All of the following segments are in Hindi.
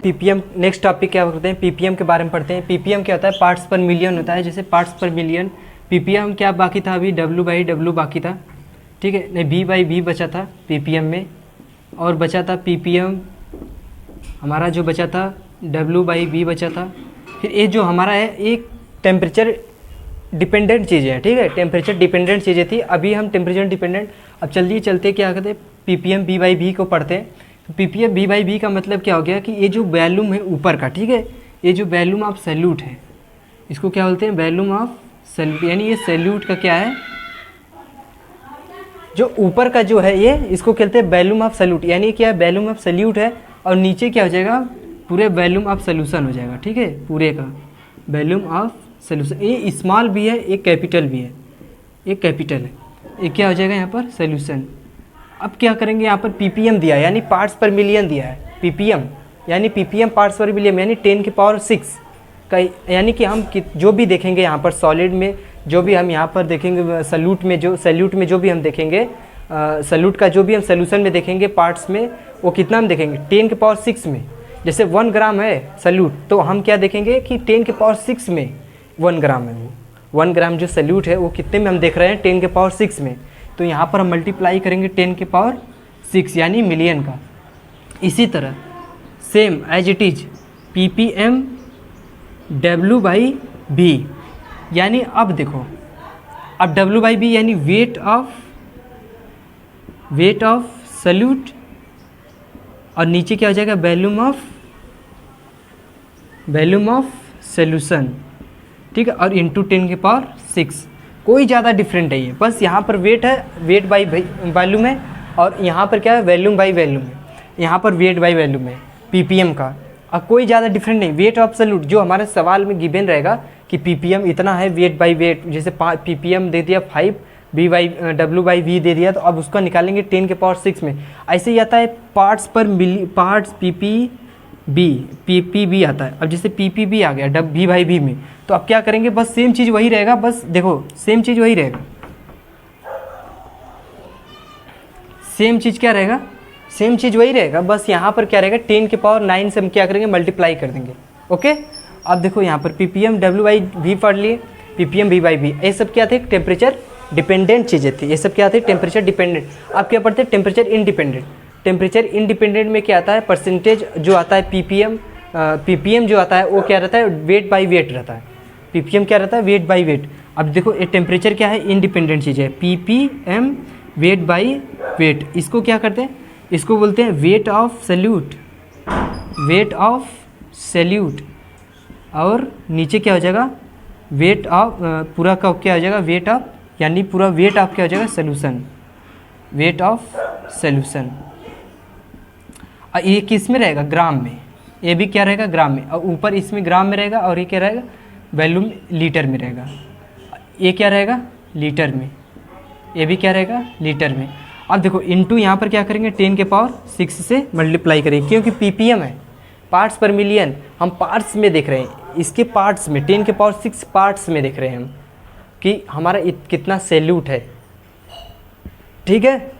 पीपीएम नेक्स्ट टॉपिक क्या करते हैं, पीपीएम के बारे में पढ़ते हैं। पीपीएम क्या होता है, पार्ट्स पर मिलियन होता है, जैसे पार्ट्स पर मिलियन। पीपीएम क्या बाकी था, अभी W/W बाकी था, ठीक है, नहीं V/V बचा था पीपीएम में, और बचा था पीपीएम हमारा जो बचा था W/V बचा था। फिर ये जो हमारा है एक टेम्परेचर डिपेंडेंट चीज़ें हैं, ठीक है, टेम्परेचर डिपेंडेंट चीज़ें थी, अभी हम टेम्परेचर डिपेंडेंट। अब चलिए चलते क्या कहते हैं, पीपीएम V/V को पढ़ते हैं। तो पीपीएम V/V का मतलब क्या हो गया कि ये जो वॉल्यूम है ऊपर का, ठीक है, ये जो वॉल्यूम ऑफ सैल्यूट है, इसको क्या बोलते हैं, वॉल्यूम ऑफ सैल्यूट, यानी ये सैल्यूट का क्या है, जो ऊपर का जो है ये, इसको कहते हैं वॉल्यूम ऑफ सैल्यूट, यानी क्या है, वॉल्यूम ऑफ सैल्यूट है, और नीचे क्या हो जाएगा, पूरे वॉल्यूम ऑफ सोल्यूशन हो जाएगा, ठीक है, पूरे का वॉल्यूम ऑफ सोल्यूशन। ये स्मॉल भी है, एक कैपिटल भी है, एक कैपिटल है, ये क्या हो जाएगा यहाँ पर सोल्यूशन। अब क्या करेंगे, यहाँ पर पीपीएम दिया है, यानी पार्ट्स पर मिलियन दिया है, पीपीएम यानी पीपीएम पार्ट्स पर मिलियन, यानी 10⁶ का, यानी कि हम जो भी देखेंगे यहाँ पर सॉलिड में, जो भी हम यहाँ पर देखेंगे सैल्यूट में जो भी हम देखेंगे, सैल्यूट का जो भी हम सोल्यूशन में देखेंगे पार्ट्स में, वो कितना हम देखेंगे 10⁶ में। जैसे 1 ग्राम है सैल्यूट, तो हम क्या देखेंगे कि 10⁶ में 1 ग्राम है, वो 1 ग्राम जो सैल्यूट है वो कितने में हम देख रहे हैं, 10⁶ में। तो यहाँ पर हम मल्टीप्लाई करेंगे 10⁶ यानी मिलियन का। इसी तरह same as it is PPM W/V, यानी अब देखो, अब W/V यानी वेट ऑफ सैल्यूट, और नीचे क्या हो जाएगा, वॉल्यूम ऑफ सॉल्यूशन, ठीक है, और इंटू 10⁶। कोई ज़्यादा डिफरेंट नहीं है, बस यहाँ पर वेट है, वेट बाई वॉल्यूम है, और यहाँ पर क्या है, वॉल्यूम बाई वॉल्यूम है, यहाँ पर वेट बाई वॉल्यूम है पीपीएम का। अब कोई ज़्यादा डिफरेंट नहीं, वेट ऑफ सैल्यूट जो हमारे सवाल में गिवन रहेगा कि पीपीएम इतना है, वेट बाई वेट, जैसे पीपीएम दे दिया 5, W/V दे दिया, तो अब उसका निकालेंगे 10⁶ में। ऐसे ही आता है पार्ट्स पर पार्ट्स पीपीबी आता है। अब जैसे पीपीबी आ गया V/V में, तो अब क्या करेंगे, बस सेम चीज़ वही रहेगा, बस देखो सेम चीज़ वही रहेगा, सेम चीज़ क्या रहेगा, सेम चीज़ वही रहेगा, बस यहाँ पर क्या रहेगा 10⁹ से हम क्या करेंगे, मल्टीप्लाई कर देंगे, ओके। अब देखो यहाँ पर पीपीएम W/V पढ़ लिए, पीपीएम V/V, ये सब क्या थे, टेम्परेचर डिपेंडेंट चीज़ें थी, ये सब क्या थे, टेम्परेचर डिपेंडेंट। अब क्या पढ़ते हैं, टेम्परेचर इंडिपेंडेंट। टेम्परेचर इंडिपेंडेंट में क्या आता है, परसेंटेज जो आता है पीपीएम जो आता है वो क्या रहता है, वेट बाई वेट रहता है, पीपीएम क्या रहता है, वेट बाई वेट। अब देखो ये टेम्परेचर क्या है, इंडिपेंडेंट चीज़ है, पीपीएम वेट बाई वेट, इसको क्या करते हैं, इसको बोलते हैं वेट ऑफ सैल्यूट, और नीचे क्या हो जाएगा, वेट ऑफ पूरा का क्या हो जाएगा, वेट ऑफ, यानी पूरा वेट ऑफ क्या हो जाएगा, सोल्यूशन, वेट ऑफ सोल्यूशन। ये किस में रहेगा, ग्राम में, ये भी क्या रहेगा, ग्राम में, और ऊपर इसमें ग्राम में रहेगा, और ये क्या रहेगा, वॉल्यूम लीटर में रहेगा, ये क्या रहेगा, लीटर में, ये भी क्या रहेगा, लीटर में। अब देखो इनटू यहाँ पर क्या करेंगे, 10⁶ से मल्टीप्लाई करेंगे, क्योंकि पीपीएम है, पार्ट्स पर मिलियन, हम पार्ट्स में देख रहे हैं, इसके पार्ट्स में 10⁶ पार्ट्स में देख रहे हैं हम कि हमारा कितना सैल्यूट है, ठीक है।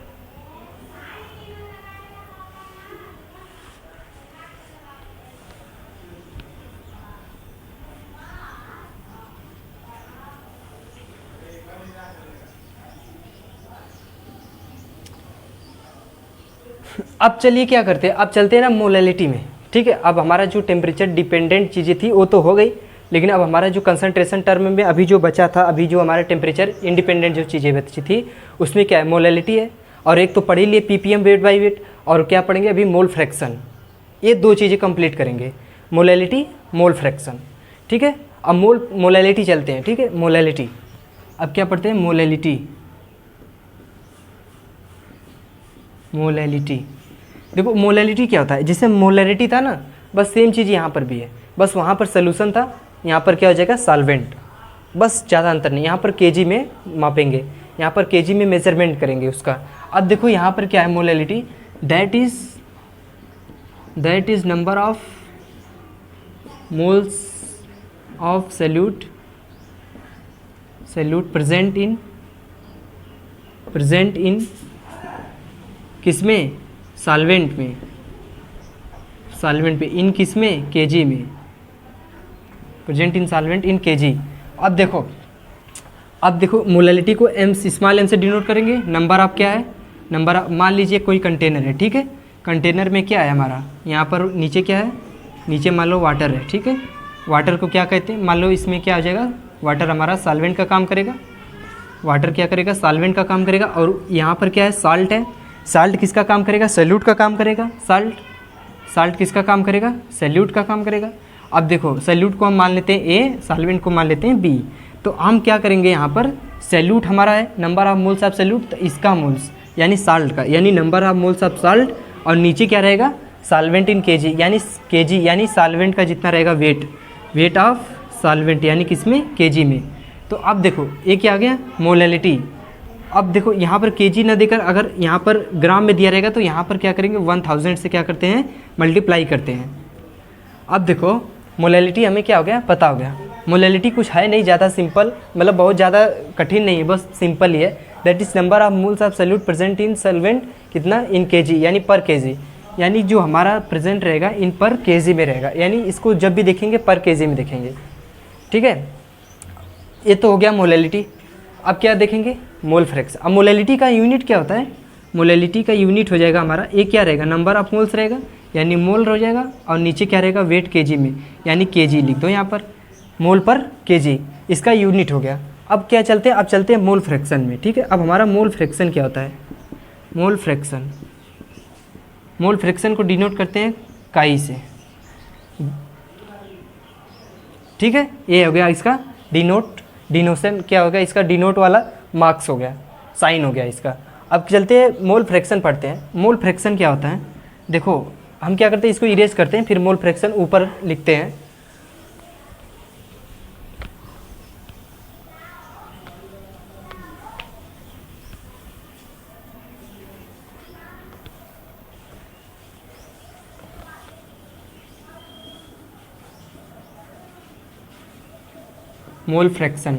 अब चलिए क्या करते हैं, अब चलते हैं ना मोलैलिटी में, ठीक है। अब हमारा जो टेम्परेचर डिपेंडेंट चीज़ें थी वो तो हो गई, लेकिन अब हमारा जो कंसंट्रेशन टर्म में अभी जो बचा था, अभी जो हमारा टेम्परेचर इंडिपेंडेंट जो चीज़ें बची थी उसमें क्या है, मोलैलिटी है, और एक तो पढ़ ही लिए पीपीएम वेट बाई वेट, और क्या पढ़ेंगे अभी, मोल फ्रैक्शन। ये दो चीज़ें कंप्लीट करेंगे, मोलैलिटी, मोल फ्रैक्शन, ठीक है। अब मोलैलिटी चलते हैं, ठीक है, मोलैलिटी। अब क्या पढ़ते हैं, मोलैलिटी। देखो मोलैलिटी क्या होता है, जैसे मोलैरिटी था ना, बस सेम चीज़ यहाँ पर भी है, बस वहाँ पर सोल्यूशन था, यहाँ पर क्या हो जाएगा, सॉल्वेंट, बस ज़्यादा अंतर नहीं। यहाँ पर केजी में मापेंगे, यहाँ पर केजी में मेजरमेंट करेंगे उसका। अब देखो यहाँ पर क्या है, molality that is number of moles of salute present in किसमें, सॉल्वेंट में, सॉल्वेंट पे, इन किस में, केजी में, present in solvent in KG. अब देखो मोलैलिटी को एम, स्मॉल एम से डिनोट करेंगे। नंबर ऑफ क्या है, नंबर ऑफ, मान लीजिए कोई कंटेनर है, ठीक है, कंटेनर में क्या है हमारा, यहाँ पर नीचे क्या है, नीचे मान लो वाटर है, ठीक है, वाटर को क्या कहते हैं, मान लो इसमें क्या हो जाएगा, वाटर हमारा सॉल्वेंट का काम करेगा, वाटर क्या करेगा, सॉल्वेंट का काम करेगा। और यहाँ पर क्या है, साल्ट है, साल्ट किसका काम करेगा, सैल्यूट का काम करेगा। साल्ट किसका काम करेगा, सैल्यूट का काम करेगा। अब देखो सैल्यूट को हम मान लेते हैं ए, सॉल्वेंट को मान लेते हैं बी। तो हम क्या करेंगे, यहाँ पर सैल्यूट हमारा है, number of moles of salute, तो इसका मोल्स यानी साल्ट का, यानी number of moles of salt, और नीचे क्या रहेगा, सॉल्वेंट इन केजी, यानी सॉल्वेंट का जितना रहेगा वेट ऑफ सॉल्वेंट, यानी किसमें, केजी में। तो अब देखो ये क्या आ गया, मोलैलिटी। अब देखो यहाँ पर केजी ना देकर अगर यहाँ पर ग्राम में दिया रहेगा तो यहाँ पर क्या करेंगे, 1000 से क्या करते हैं, मल्टीप्लाई करते हैं। अब देखो मोलैलिटी हमें क्या हो गया, पता हो गया। मोलैलिटी कुछ है नहीं ज़्यादा सिंपल, मतलब बहुत ज़्यादा कठिन नहीं है, बस सिंपल ही है। That is number of moles of solute present in solvent, कितना, इन केजी, यानी पर केजी, यानी जो हमारा प्रेजेंट रहेगा इन पर केजी में रहेगा, यानी इसको जब भी देखेंगे पर केजी में देखेंगे, ठीक है। ये तो हो गया मोलैलिटी। अब क्या देखेंगे, मोल फ्रैक्शन। अब मोलैलिटी का यूनिट क्या होता है, मोलैलिटी का यूनिट हो जाएगा हमारा, ये क्या रहेगा, नंबर ऑफ मोल्स रहेगा, यानी मोल हो जाएगा, और नीचे क्या रहेगा, वेट केजी में, यानी केजी लिख दो यहाँ पर, मोल पर केजी, इसका यूनिट हो गया। अब क्या चलते हैं, अब चलते हैं मोल फ्रैक्शन में, ठीक है। अब हमारा मोल फ्रैक्शन क्या होता है, मोल फ्रैक्शन को डिनोट करते हैं काई से, ठीक है। ये हो गया इसका डिनोशन, क्या हो गया इसका, डिनोट वाला मार्क्स हो गया, साइन हो गया इसका। अब चलते हैं मोल फ्रैक्शन पढ़ते हैं। मोल फ्रैक्शन क्या होता है, देखो हम क्या करते हैं, इसको इरेज करते हैं, फिर मोल फ्रैक्शन ऊपर लिखते हैं। मोल फ्रैक्शन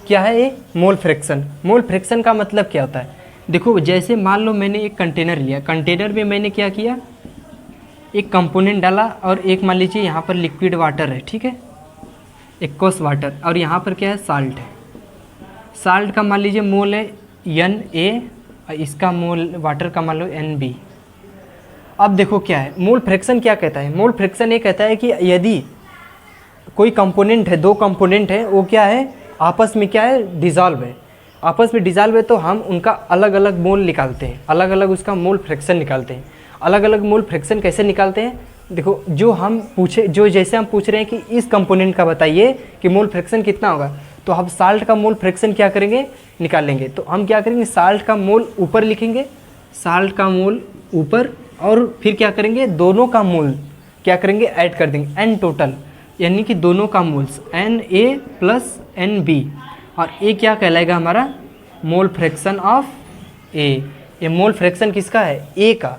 क्या है, ये मोल फ्रैक्शन का मतलब क्या होता है, देखो जैसे मान लो मैंने एक कंटेनर लिया, कंटेनर में मैंने क्या किया, एक कंपोनेंट डाला, और एक मान लीजिए यहाँ पर लिक्विड वाटर है, ठीक है, एक्वस वाटर, और यहाँ पर क्या है, साल्ट है। साल्ट का मान लीजिए मोल है Na, और इसका मोल वाटर का मान लो Nb। अब देखो क्या है, मोल फ्रैक्शन क्या कहता है, मोल फ्रैक्शन ये कहता है कि यदि कोई कंपोनेंट है, दो कंपोनेंट है, वो क्या है, आपस में क्या है, डिज़ोल्व है, आपस में डिज़ोल्व है, तो हम उनका अलग अलग मोल निकालते हैं, अलग अलग उसका मोल फ्रैक्शन निकालते हैं। अलग अलग मोल फ्रैक्शन कैसे निकालते हैं, देखो जैसे हम पूछ रहे हैं कि इस कंपोनेंट का बताइए कि मोल फ्रैक्शन कितना होगा, तो हम साल्ट का मोल फ्रैक्शन क्या करेंगे, निकालेंगे। तो हम क्या करेंगे, साल्ट का मोल ऊपर लिखेंगे, साल्ट का मोल ऊपर, और फिर क्या करेंगे, दोनों का मोल क्या करेंगे, ऐड कर देंगे, एन टोटल, यानी कि दोनों का मोल्स Na प्लस Nb, और ए क्या कहलाएगा हमारा, मोल फ्रैक्शन ऑफ ए। ये मोल फ्रैक्शन किसका है, ए का।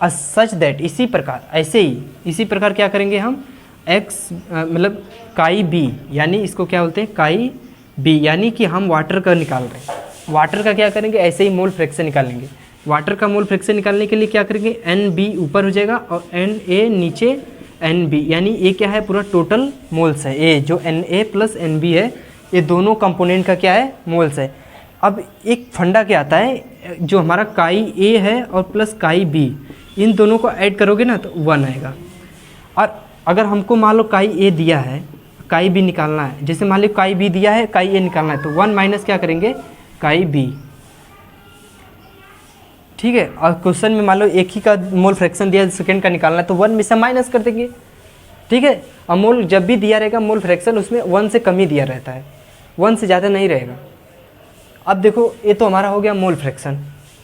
सच दैट, इसी प्रकार, ऐसे ही इसी प्रकार क्या करेंगे हम, एक्स मतलब काई बी, यानी इसको क्या बोलते हैं, काई बी, यानी कि हम वाटर का निकाल रहे हैं, वाटर का क्या करेंगे, ऐसे ही मोल फ्रैक्शन निकालेंगे। वाटर का मोल फ्रैक्शन निकालने के लिए क्या करेंगे, Nb ऊपर हो जाएगा और Na नीचे Nb, यानी ये क्या है, पूरा टोटल मोल्स है, ये जो Na प्लस Nb है, ये दोनों कंपोनेंट का क्या है, मोल्स है। अब एक फंडा क्या आता है, जो हमारा काई ए है और प्लस काई बी, इन दोनों को ऐड करोगे ना तो 1 आएगा। और अगर हमको मान लो काई ए दिया है, काई बी निकालना है, जैसे मान लो काई बी दिया है, काई ए निकालना है, तो 1 माइनस क्या करेंगे, काई बी, ठीक है। और क्वेश्चन में मान लो एक ही का मोल फ्रैक्शन दिया, सेकंड का निकालना है, तो 1 में से माइनस कर देंगे, ठीक है। और मोल जब भी दिया रहेगा मोल फ्रैक्शन, उसमें 1 से कम ही दिया रहता है, 1 से ज़्यादा नहीं रहेगा। अब देखो ये तो हमारा हो गया मोल फ्रैक्शन,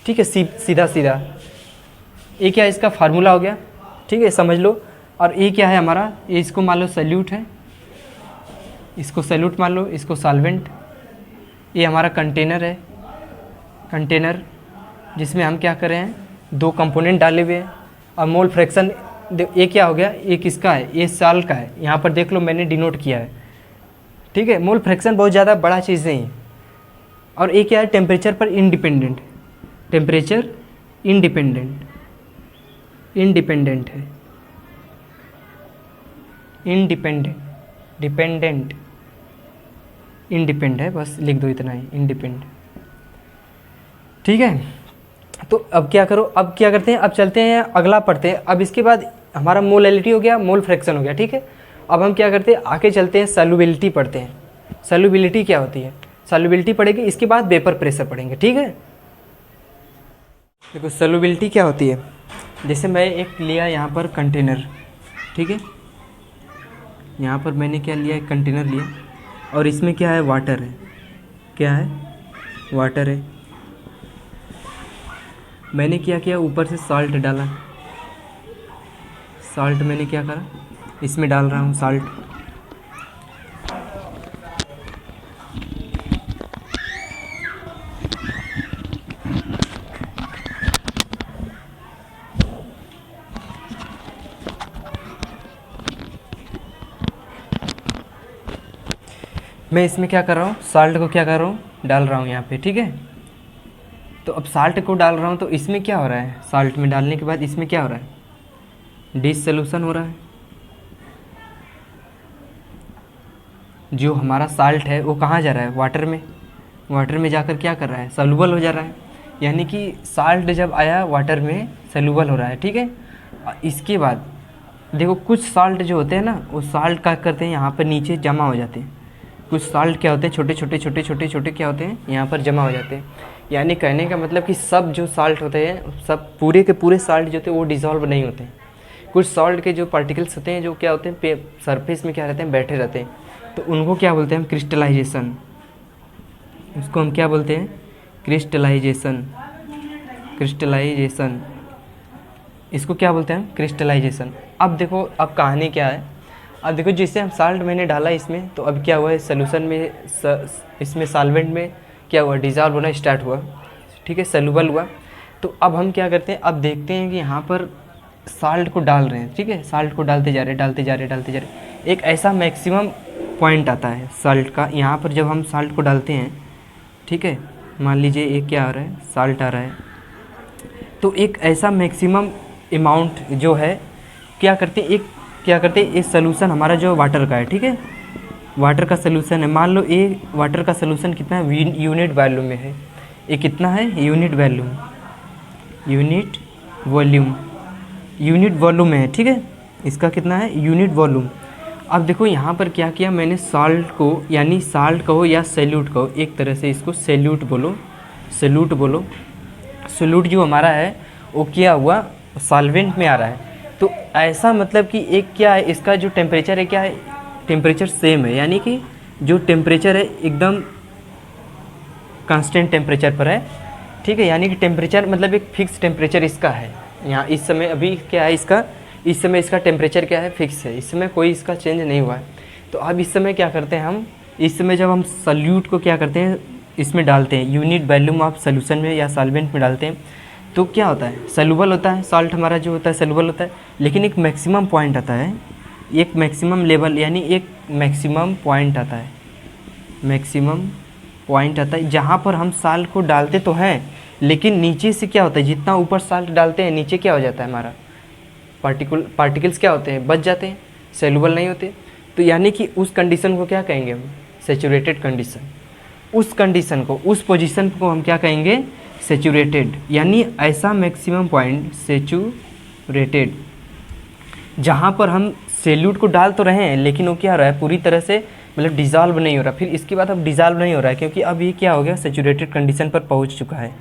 ठीक है, सीधा सीधा। ये क्या है, इसका फार्मूला हो गया, ठीक है, समझ लो। और ये क्या है हमारा, ये इसको मान लो सैल्यूट है, इसको सैल्यूट मान लो, इसको सॉल्वेंट। ये हमारा कंटेनर है, कंटेनर जिसमें हम क्या कर रहे हैं, दो कंपोनेंट डाले हुए हैं। और मोल फ्रैक्शन ये क्या हो गया, ये किसका है, ये साल्ट का है, यहाँ पर देख लो मैंने डिनोट किया है, ठीक है। मोल फ्रैक्शन बहुत ज़्यादा बड़ा चीज़ नहीं है। और ये क्या है, टेम्परेचर पर इंडिपेंडेंट, टेम्परेचर इंडिपेंडेंट है, इंडिपेंडेंट, डिपेंडेंट, इंडिपेंडेंट है, बस लिख दो इतना ही, इंडिपेंडेंट। ठीक है, तो अब क्या करो, अब क्या करते हैं, अब चलते हैं अगला पढ़ते हैं। अब इसके बाद हमारा मोलैलिटी हो गया, मोल फ्रैक्शन हो गया। ठीक है, अब हम क्या करते हैं, आगे चलते हैं सॉल्युबिलिटी पढ़ते हैं। सॉल्युबिलिटी क्या होती है, सॉल्युबिलिटी पढ़ेंगे, इसके बाद वेपर प्रेशर पढ़ेंगे। ठीक है, देखो सॉल्युबिलिटी क्या होती है, जैसे मैं एक लिया यहाँ पर कंटेनर, ठीक है, यहाँ पर मैंने क्या लिया, एक कंटेनर लिया और इसमें क्या है, वाटर है, क्या है, वाटर है। मैंने क्या किया, ऊपर से सॉल्ट डाला, सॉल्ट मैंने क्या करा, इसमें डाल रहा हूँ सॉल्ट। मैं इसमें क्या कर रहा हूँ, सॉल्ट को क्या कर रहा हूँ, डाल रहा हूँ यहाँ पे। ठीक है, तो अब सॉल्ट को डाल रहा हूँ, तो इसमें क्या हो रहा है, सॉल्ट में डालने के बाद इसमें क्या हो रहा है, डिसोल्यूशन हो रहा है। जो हमारा साल्ट है वो कहाँ जा रहा है, वाटर में, वाटर में जाकर क्या कर रहा है, सॉल्युबल हो जा रहा है। यानी कि साल्ट जब आया वाटर में सॉल्युबल हो रहा है। ठीक है, इसके बाद देखो कुछ साल्ट जो होते हैं ना, वो साल्ट क्या करते हैं, यहाँ पर नीचे जमा हो जाते हैं। कुछ साल्ट क्या होते हैं, छोटे छोटे छोटे छोटे छोटे क्या होते हैं, यहाँ पर जमा हो जाते हैं। यानी कहने का मतलब कि सब जो साल्ट होते हैं, सब पूरे के पूरे साल्ट जो होते हैं वो डिज़ोल्व नहीं होते हैं। कुछ सॉल्ट के जो पार्टिकल्स होते हैं जो क्या होते हैं, सरफेस में क्या रहते हैं, बैठे रहते हैं, तो उनको क्या बोलते हैं हम, क्रिस्टलाइजेशन। उसको हम क्या बोलते हैं, क्रिस्टलाइजेशन, क्रिस्टलाइजेशन, इसको क्या बोलते हैं, क्रिस्टलाइजेशन। अब देखो अब कहानी क्या है, अब देखो जैसे हम साल्ट मैंने डाला इसमें, तो अब क्या हुआ है, सोल्यूशन में इसमें सॉल्वेंट में क्या हुआ, डिज़ोल्व होना स्टार्ट हुआ। ठीक है, सॉल्युबल हुआ। तो अब हम क्या करते हैं, अब देखते हैं कि यहाँ पर साल्ट को डाल रहे हैं। ठीक है, साल्ट को डालते जा रहे, डालते जा रहे, डालते जा रहे, एक ऐसा मैक्सिमम पॉइंट आता है साल्ट का। यहाँ पर जब हम साल्ट को डालते हैं, ठीक है, मान लीजिए एक क्या आ रहा है, साल्ट आ रहा है, तो एक ऐसा मैक्सिमम अमाउंट जो है क्या करते हैं, एक क्या करते हैं, ये सोल्यूशन हमारा जो वाटर का है, ठीक है, वाटर का सोल्यूशन है। मान लो ये वाटर का सोल्यूशन कितना है, यूनिट वॉल्यूम में है। ये कितना है, unit volume, unit volume, unit volume में है। ठीक है, इसका कितना है, यूनिट वॉल्यूम। अब देखो यहाँ पर क्या किया मैंने, सॉल्ट को, यानी साल्ट कहो या सैल्यूट कहो, एक तरह से इसको सैल्यूट बोलो, सैल्यूट बोलो। सैल्यूट जो हमारा है वो क्या हुआ, सॉल्वेंट में आ रहा है। तो ऐसा मतलब कि एक क्या है, इसका जो टेम्परेचर है क्या है, टेम्परेचर सेम है, यानी कि जो टेम्परेचर है एकदम कांस्टेंट टेम्परेचर पर है। ठीक है, यानी कि टेम्परेचर मतलब एक फिक्स टेम्परेचर इसका है। यहाँ इस समय अभी क्या है इसका, इस समय इसका टेम्परेचर क्या है, फिक्स है, इस समय कोई इसका चेंज नहीं हुआ है। तो अब इस समय क्या करते हैं हम, इस समय जब हम सॉल्यूट को क्या करते हैं, इसमें डालते हैं, यूनिट वॉल्यूम ऑफ सोल्यूशन में या सॉल्वेंट में डालते हैं, तो क्या होता है, सॉल्युबल होता है, सॉल्ट हमारा जो होता है सॉल्युबल होता है। लेकिन एक मैक्सिमम पॉइंट आता है, एक मैक्सिमम लेवल, यानी एक मैक्सिमम पॉइंट आता है, मैक्सिमम पॉइंट आता है जहाँ पर हम साल्ट को डालते तो हैं, लेकिन नीचे से क्या होता है, जितना ऊपर साल्ट डालते हैं नीचे क्या हो जाता है, हमारा पार्टिकल्स क्या होते हैं, बच जाते हैं, सॉल्युबल नहीं होते। तो यानी कि उस कंडीशन को क्या कहेंगे हम, सैचुरेटेड कंडीशन। उस कंडीशन को, उस पोजीशन को हम क्या कहेंगे, सैचुरेटेड। यानी ऐसा मैक्सिमम पॉइंट, सैचुरेटेड, जहाँ पर हम सैल्यूट को डाल तो रहे हैं लेकिन वो क्या हो रहा है, पूरी तरह से मतलब डिज़ोल्व नहीं हो रहा। फिर इसके बाद अब डिज़ोल्व नहीं हो रहा है, क्योंकि अब ये क्या हो गया, सैचुरेटेड कंडीशन पर पहुँच चुका है।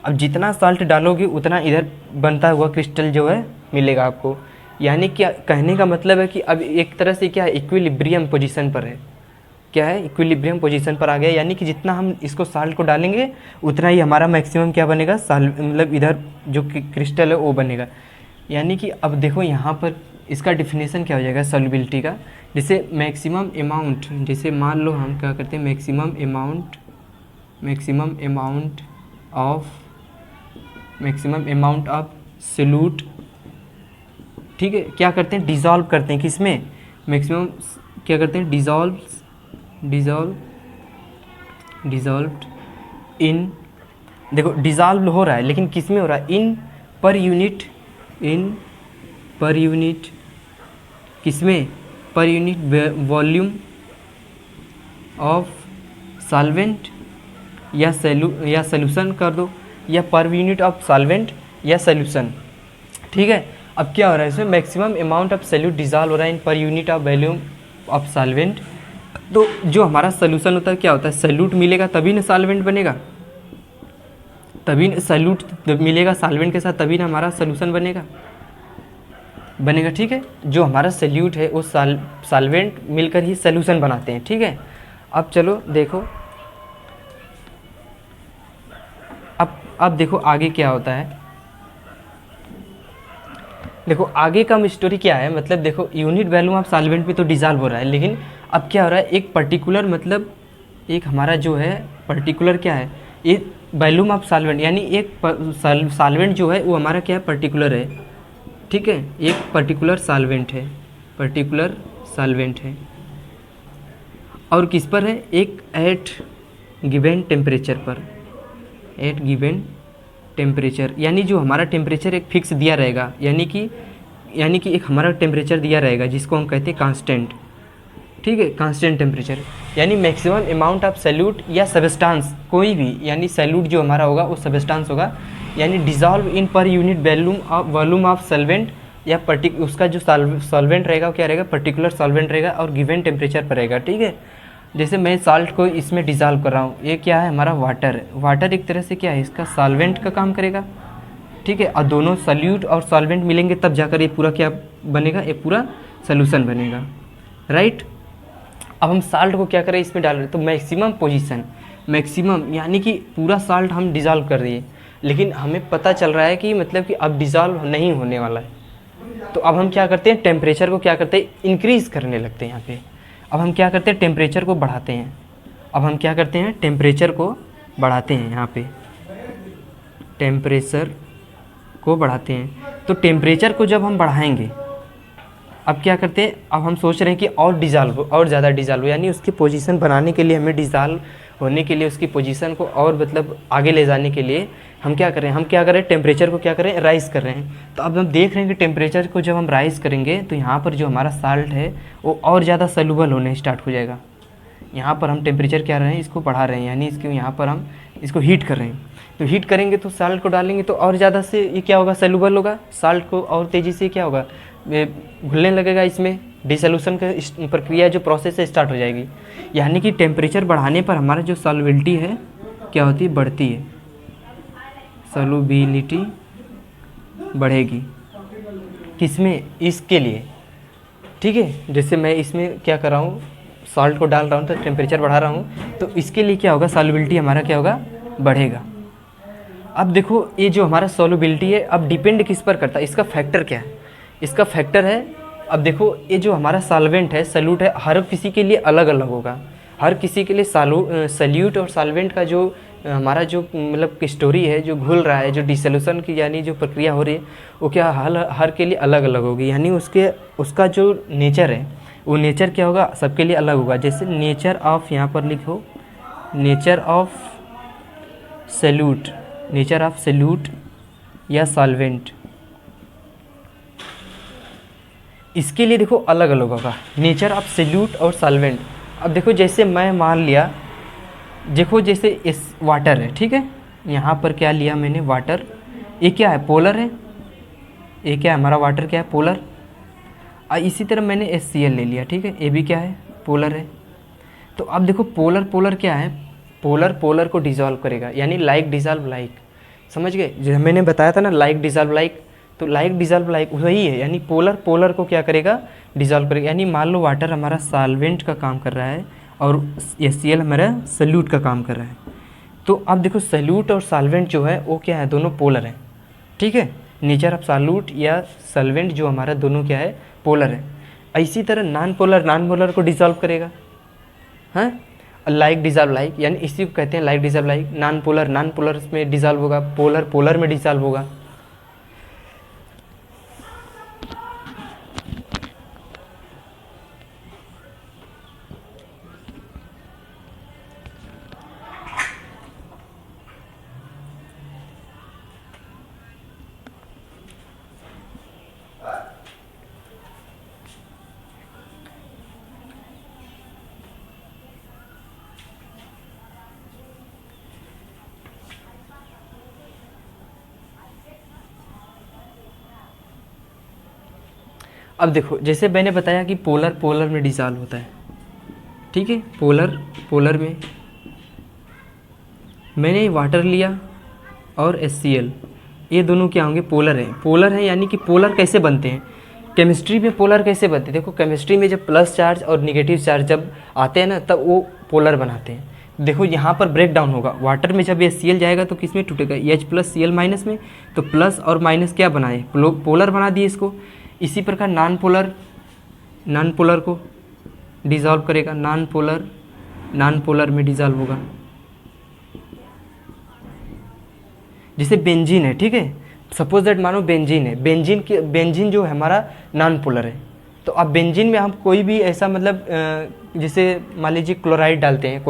अब जितना साल्ट डालोगे उतना इधर बनता हुआ क्रिस्टल जो है मिलेगा आपको। यानी क्या कहने का मतलब है कि अब एक तरह से क्या है, इक्विलिब्रियम पोजीशन पर है, क्या है, इक्विलिब्रियम पोजीशन पर आ गया। यानी कि जितना हम इसको साल्ट को डालेंगे उतना ही हमारा मैक्सिमम क्या बनेगा, मतलब इधर जो क्रिस्टल है वो बनेगा। यानी कि अब देखो यहाँ पर इसका डिफिनेशन क्या हो जाएगा सॉल्युबिलिटी का, जैसे मैक्सिमम अमाउंट, जैसे मान लो हम क्या करते हैं, मैक्सिमम अमाउंट ऑफ सॉल्यूट, ठीक है, क्या करते हैं, डिज़ोल्व करते हैं, किसमें, मैक्सिमम क्या करते हैं, डिज़ोल्व्ड इन, देखो डिज़ोल्व हो रहा है लेकिन किस में हो रहा है, इन पर यूनिट, किस में, per unit volume of solvent या सोल्यूशन कर दो, या पर यूनिट ऑफ सॉल्वेंट या सोल्यूशन। ठीक है, अब क्या हो रहा है इसमें, maximum amount of solute dissolve हो रहा है in per unit of volume of solvent. तो जो हमारा सोल्यूशन होता है क्या होता है, सोल्यूट मिलेगा तभी ना सॉल्वेंट बनेगा, तभी सोल्यूट मिलेगा सॉल्वेंट के साथ, तभी ना हमारा सोल्यूशन बनेगा। ठीक है, जो हमारा सोल्यूट है वो सॉल्वेंट मिलकर ही सोल्यूशन बनाते हैं। ठीक है, अब चलो देखो, अब देखो आगे क्या होता है। देखो आगे का स्टोरी क्या है, मतलब देखो यूनिट वैल्यूम ऑफ सॉल्वेंट में तो डिजॉल्व हो रहा है, लेकिन अब क्या हो रहा है, एक पर्टिकुलर मतलब एक हमारा जो है पर्टिकुलर क्या है, ये वैल्यूम ऑफ सॉल्वेंट, यानी एक सॉल्वेंट जो है वो हमारा क्या है, पर्टिकुलर है। ठीक है, एक पर्टिकुलर सॉल्वेंट है और किस पर है, एक एट गिवन टेम्परेचर पर, एट गिवन टेम्परेचर, यानी जो हमारा टेम्परेचर एक फिक्स दिया रहेगा, यानी कि एक हमारा टेम्परेचर दिया रहेगा जिसको हम कहते हैं कांस्टेंट। ठीक है, कांस्टेंट टेम्परेचर, यानी मैक्सिमम अमाउंट ऑफ सॉल्यूट या सब्सटेंस कोई भी, यानी सॉल्यूट जो हमारा होगा वो सब्सटेंस होगा, यानी dissolve in per unit volume of solvent, या उसका जो सॉल्वेंट रहेगा वो क्या रहेगा, पर्टिकुलर सॉल्वेंट रहेगा और गिवन टेम्परेचर पर रहेगा। ठीक है, जैसे मैं साल्ट को इसमें डिजॉल्व कर रहा हूँ, ये क्या है हमारा वाटर है, वाटर एक तरह से क्या है, इसका सॉल्वेंट का काम करेगा। ठीक है, और दोनों सॉल्यूट और सॉल्वेंट मिलेंगे तब जाकर ये पूरा क्या बनेगा, ये पूरा सोल्यूशन बनेगा। राइट, अब हम साल्ट को क्या करें, इसमें डाल रहे हैं, तो मैक्सिमम पोजीशन, मैक्सिमम यानी कि पूरा साल्ट हम डिजॉल्व कर दिए, लेकिन हमें पता चल रहा है कि मतलब कि अब डिजॉल्व नहीं होने वाला है। तो अब हम क्या करते हैं, टेम्परेचर को क्या करते हैं, इंक्रीज करने लगते हैं यहाँ पे। अब हम क्या करते हैं, टेम्परेचर को बढ़ाते हैं। अब हम क्या करते हैं, टेम्परेचर को बढ़ाते हैं, यहाँ पे टेम्परेचर को बढ़ाते हैं। तो टेम्परेचर को जब हम बढ़ाएंगे, अब क्या करते हैं, अब हम सोच रहे हैं कि और ज़्यादा डिजॉल्व, यानी उसकी पोजीशन बनाने के लिए, हमें डिजॉल्व होने के लिए उसकी पोजीशन को और मतलब आगे ले जाने के लिए हम क्या करें, टेम्परेचर को क्या करें, राइज़ कर रहे हैं। तो अब हम देख रहे हैं कि टेम्परेचर को जब हम राइज़ करेंगे तो यहाँ पर जो हमारा साल्ट है वो और ज़्यादा सॉल्युबल होने स्टार्ट हो जाएगा। यहाँ पर हम टेम्परेचर क्या रहे हैं, इसको बढ़ा रहे हैं, यानी इसको यहाँ पर हम इसको हीट कर रहे हैं। तो हीट करेंगे तो साल्ट को डालेंगे तो और ज़्यादा से ये क्या होगा, सॉल्युबल होगा, साल्ट को और तेज़ी से क्या होगा, घुलने लगेगा, इसमें डिसोल्यूशन का प्रक्रिया जो प्रोसेस है स्टार्ट हो जाएगी। यानी कि टेम्परेचर बढ़ाने पर हमारा जो सॉल्युबिलिटी है क्या होती है, बढ़ती है, सॉल्युबिलिटी बढ़ेगी। किसमें, इसके लिए। ठीक है, जैसे मैं इसमें क्या कर रहा हूँ, सॉल्ट को डाल रहा हूँ तो टेम्परेचर बढ़ा रहा हूँ, तो इसके लिए क्या होगा, सॉल्युबिलिटी हमारा क्या होगा, बढ़ेगा। अब देखो ये जो हमारा सॉल्युबिलिटी है अब डिपेंड किस पर करता है, इसका फैक्टर क्या है, इसका फैक्टर है, अब देखो ये जो हमारा सॉल्वेंट है, सॉल्यूट है, हर किसी के लिए अलग अलग होगा। हर किसी के लिए सॉल्यूट और सॉल्वेंट का जो हमारा जो मतलब स्टोरी है, जो घुल रहा है, जो डिसोल्यूशन की यानी जो प्रक्रिया हो रही है, वो क्या हर के लिए अलग अलग होगी। यानी उसका जो नेचर है वो नेचर क्या होगा, सबके लिए अलग होगा। जैसे नेचर ऑफ, यहाँ पर लिखो नेचर ऑफ सॉल्यूट या सॉल्वेंट, इसके लिए देखो अलग अलग होगा नेचर ऑफ सॉल्यूट और सॉल्वेंट। अब देखो जैसे मैं मान लिया, देखो जैसे इस वाटर है, ठीक है, यहाँ पर क्या लिया मैंने, वाटर, ये क्या है, पोलर है, ये क्या है हमारा वाटर, क्या है, पोलर। इसी तरह मैंने HCl ले लिया, ठीक है, ये भी क्या है, पोलर है। तो अब देखो पोलर क्या है, पोलर को डिजॉल्व करेगा, यानी लाइक डिजॉल्व लाइक, समझ गए, जो मैंने बताया था ना, लाइक डिजॉल्व लाइक, तो लाइक डिजॉल्व लाइक वही है, यानी पोलर को क्या करेगा, डिजॉल्व करेगा। यानी मान लो वाटर हमारा सॉल्वेंट का काम कर रहा है और HCl हमारा सॉल्यूट का काम कर रहा है। तो अब देखो सॉल्यूट और सॉल्वेंट जो है वो क्या है, दोनों पोलर हैं, ठीक है, नेचर ऑफ सॉल्यूट या सॉल्वेंट जो हमारा दोनों क्या है, पोलर है। इसी तरह नॉन पोलर को डिजॉल्व करेगा, हाँ, लाइक डिजॉल्व लाइक, यानी इसी को कहते हैं like dissolve like. Non polar में डिजॉल्व होगा, पोलर में डिजॉल्व होगा। अब देखो जैसे मैंने बताया कि पोलर पोलर में डिसॉल्व होता है, ठीक है, पोलर पोलर में मैंने वाटर लिया और HCl, ये दोनों क्या होंगे, पोलर हैं। पोलर हैं यानी कि पोलर कैसे बनते हैं, केमिस्ट्री में पोलर कैसे बनते हैं, देखो केमिस्ट्री में जब प्लस चार्ज और निगेटिव चार्ज जब आते हैं ना तब वो पोलर बनाते हैं। देखो यहाँ पर ब्रेक डाउन होगा, वाटर में जब HCl जाएगा तो किस में टूटेगा, H+Cl- में, तो प्लस और माइनस क्या बनाए, पोलर बना दिए इसको। इसी प्रकार नॉन पोलर को डिसॉल्व करेगा, नॉन पोलर में डिसॉल्व होगा। जैसे बेंजीन है, ठीक है, सपोज दैट मानो बेंजीन है, बेंजीन जो है हमारा नॉन पोलर है। तो अब बेंजीन में हम कोई भी ऐसा मतलब जैसे मान लीजिए क्लोराइड डालते हैं,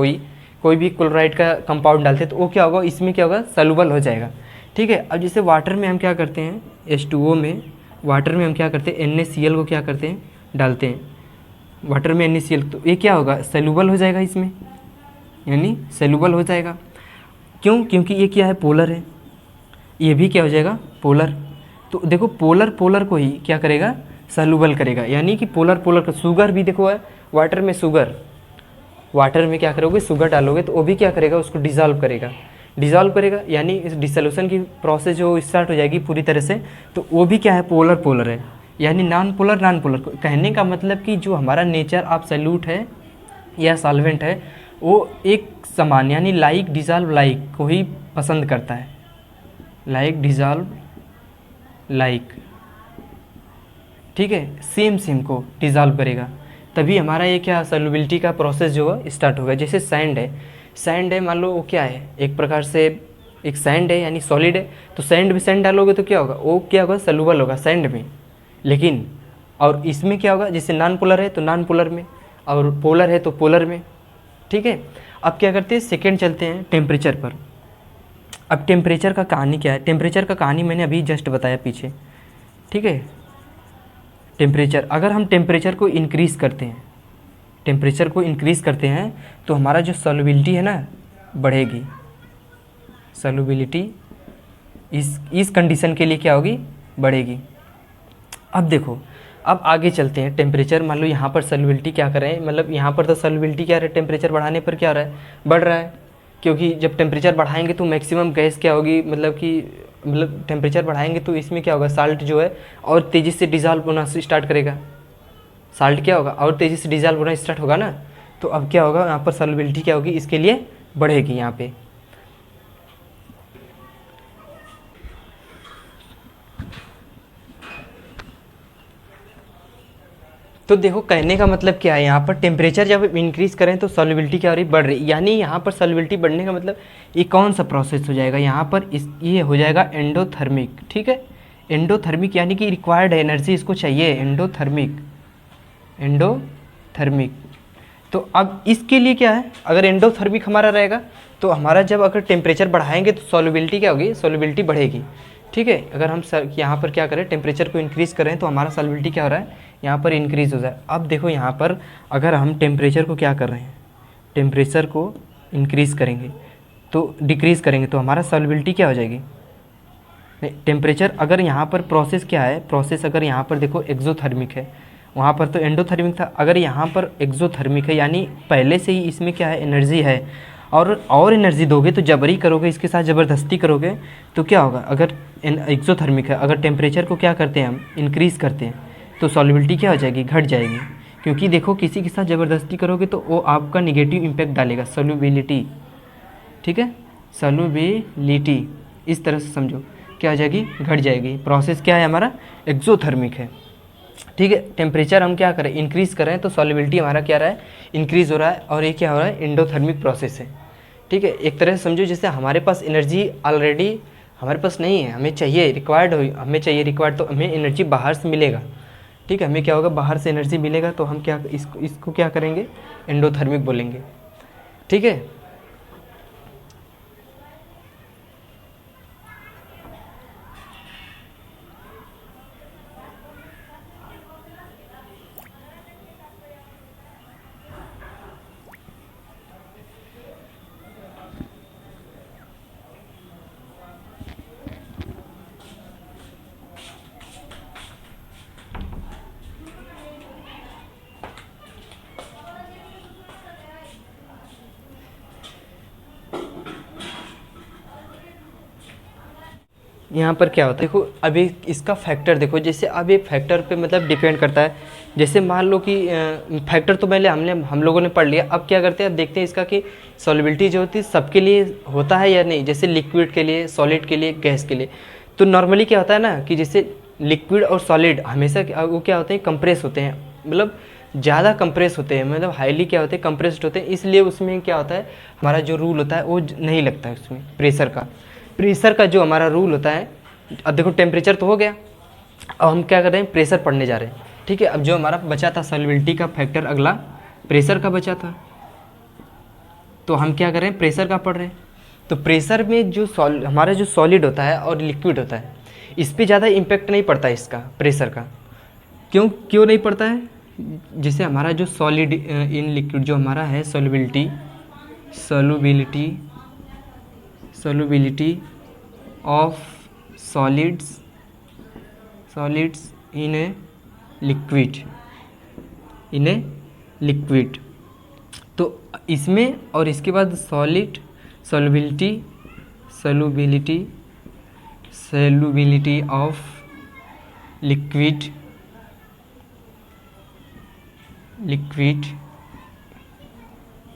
कोई भी क्लोराइड का कंपाउंड डालते हैं तो वो क्या होगा, इसमें क्या होगा, सॉल्युबल हो जाएगा, ठीक है। अब जैसे वाटर में हम क्या करते हैं, H2O में, वाटर में हम क्या करते हैं, NaCl को क्या करते हैं, डालते हैं वाटर में NaCl, तो ये क्या होगा, सॉल्युबल हो जाएगा इसमें, यानी सॉल्युबल हो जाएगा। क्यों, क्योंकि ये क्या है, पोलर है, ये भी क्या हो जाएगा, पोलर। तो देखो पोलर पोलर को ही क्या करेगा, सॉल्युबल करेगा, यानी कि पोलर पोलर का, शुगर भी देखो है वाटर में, वाटर में क्या करोगे, शुगर डालोगे तो वो भी क्या करेगा, उसको डिसॉल्व करेगा, यानी इस डिसोल्यूशन की प्रोसेस जो स्टार्ट हो जाएगी पूरी तरह से। तो वो भी क्या है, पोलर पोलर है, यानी नॉन पोलर। कहने का मतलब कि जो हमारा नेचर ऑफ सॉल्यूट है या सॉल्वेंट है वो एक समान यानी लाइक डिसॉल्व लाइक को ही पसंद करता है, लाइक डिसॉल्व लाइक, ठीक है, सेम को डिसॉल्व करेगा, तभी हमारा ये क्या सॉल्युबिलिटी का प्रोसेस जो है स्टार्ट होगा। जैसे सैंड है, मान लो वो क्या है, एक प्रकार से एक सैंड है यानी सॉलिड है, तो सैंड में सैंड डालोगे तो क्या होगा, वो क्या होगा, सॉल्युबल होगा सैंड में। लेकिन और इसमें क्या होगा, जैसे नॉन पोलर है तो नॉन पोलर में, और पोलर है तो पोलर में, ठीक है। अब क्या करते हैं, सेकेंड चलते हैं टेम्परेचर पर। अब टेम्परेचर का कहानी क्या है, टेम्परेचर का कहानी मैंने अभी जस्ट बताया पीछे, ठीक है। टेम्परेचर, अगर हम टेम्परेचर को इंक्रीज़ करते हैं तो हमारा जो सॉल्युबिलिटी है ना बढ़ेगी, सॉल्युबिलिटी इस कंडीशन के लिए क्या होगी, बढ़ेगी। अब देखो, अब आगे चलते हैं, टेम्परेचर मान लो यहाँ पर सॉल्युबिलिटी क्या कर रहे हैं, मतलब यहाँ पर तो सॉल्युबिलिटी क्या है, टेम्परेचर बढ़ाने पर क्या हो रहा है, बढ़ रहा है, क्योंकि जब टेम्परेचर बढ़ाएंगे तो मैक्सिमम गैस क्या होगी, मतलब टेम्परेचर बढ़ाएंगे तो इसमें क्या होगा, साल्ट जो है और तेज़ी से डिज़ोल्व होना स्टार्ट करेगा, साल्ट क्या होगा और तेज़ी से डिज़ोल्व होना स्टार्ट होगा ना। तो अब क्या होगा, यहाँ पर सॉल्युबिलिटी क्या होगी, इसके लिए बढ़ेगी यहाँ पे। तो देखो कहने का मतलब क्या है, यहाँ पर टेम्परेचर जब इंक्रीज़ करें तो सॉल्युबिलिटी क्या हो रही, बढ़ रही, यानी यहाँ पर सॉल्युबिलिटी बढ़ने का मतलब ये कौन सा प्रोसेस हो जाएगा, यहाँ पर ये हो जाएगा एंडोथर्मिक, ठीक है। एंडोथर्मिक यानी कि रिक्वायर्ड एनर्जी इसको चाहिए, एंडोथर्मिक। तो अब इसके लिए क्या है, अगर एंडोथर्मिक हमारा रहेगा तो हमारा जब अगर टेम्परेचर बढ़ाएंगे तो सॉल्युबिलिटी क्या होगी, सॉल्युबिलिटी बढ़ेगी, ठीक है। अगर हम यहाँ पर क्या करें, टेम्परेचर को इंक्रीज़ करें तो हमारा सॉल्युबिलिटी क्या हो रहा है, यहाँ पर इंक्रीज़ हो जाए। अब देखो यहाँ पर अगर हम टेम्परेचर को क्या कर रहे हैं, टेम्परेचर को इंक्रीज़ करेंगे तो डिक्रीज़ करेंगे तो हमारा सॉल्युबिलिटी क्या हो जाएगी, नहीं, टेम्परेचर अगर यहाँ पर प्रोसेस क्या है, प्रोसेस अगर यहाँ पर देखो एक्सोथर्मिक है, वहाँ पर तो एंडोथर्मिक था, अगर यहाँ पर एक्सोथर्मिक है यानी पहले से ही इसमें क्या है, एनर्जी है, और एनर्जी दोगे तो जबरी करोगे, इसके साथ ज़बरदस्ती करोगे तो क्या होगा, अगर एक्सोथर्मिक है, अगर टेम्परेचर को क्या करते हैं हम, इंक्रीज़ करते हैं तो सॉल्युबिलिटी क्या हो जाएगी, घट जाएगी, क्योंकि देखो किसी के साथ ज़बरदस्ती करोगे तो वो आपका निगेटिव इम्पैक्ट डालेगा, सॉल्युबिलिटी, ठीक है, सॉल्युबिलिटी इस तरह से समझो क्या हो जाएगी, घट जाएगी। प्रोसेस क्या है हमारा, एक्सोथर्मिक है, ठीक है। टेम्परेचर हम क्या करें, इंक्रीज़ कर रहे हैं तो सॉल्युबिलिटी हमारा क्या रहा है, इंक्रीज़ हो रहा है, और ये क्या हो रहा है, एंडोथर्मिक प्रोसेस है, ठीक है। एक तरह से समझो जैसे हमारे पास एनर्जी ऑलरेडी हमारे पास नहीं है, हमें चाहिए, रिक्वायर्ड तो हमें एनर्जी बाहर से मिलेगा, ठीक है, हमें क्या होगा, बाहर से एनर्जी मिलेगा तो हम क्या इसको क्या करेंगे, एंडोथर्मिक बोलेंगे, ठीक है। यहाँ पर क्या होता है, देखो अभी इसका फैक्टर देखो, जैसे अब ये फैक्टर पे मतलब डिपेंड करता है। जैसे मान लो कि फैक्टर तो पहले हम लोगों ने पढ़ लिया, अब क्या करते हैं, अब देखते हैं इसका कि सॉल्युबिलिटी जो होती है सबके लिए होता है या नहीं, जैसे लिक्विड के लिए, सॉलिड के लिए, गैस के लिए। तो नॉर्मली क्या होता है ना कि जैसे लिक्विड और सॉलिड हमेशा वो क्या होते हैं, कंप्रेस होते हैं, मतलब ज़्यादा कंप्रेस होते हैं, मतलब हाईली क्या होते हैं, कंप्रेस्ड होते हैं। इसलिए उसमें क्या होता है, हमारा जो रूल होता है वो नहीं लगता है उसमें प्रेशर का जो हमारा रूल होता है। अब देखो टेम्परेचर तो हो गया, अब हम क्या कर रहे हैं, प्रेशर पढ़ने जा रहे हैं, ठीक है। अब जो हमारा बचा था सॉल्युबिलिटी का फैक्टर, अगला प्रेशर का बचा था, तो हम क्या कर रहे हैं, प्रेशर का पढ़ रहे हैं। तो प्रेशर में जो हमारा जो सॉलिड होता है और लिक्विड होता है, इस पर ज़्यादा इम्पेक्ट नहीं पड़ता है इसका, प्रेशर का। क्यों नहीं पड़ता है, जैसे हमारा जो सॉलिड इन लिक्विड जो हमारा है solubility of solids in a liquid, तो इसमें और इसके बाद solubility of liquid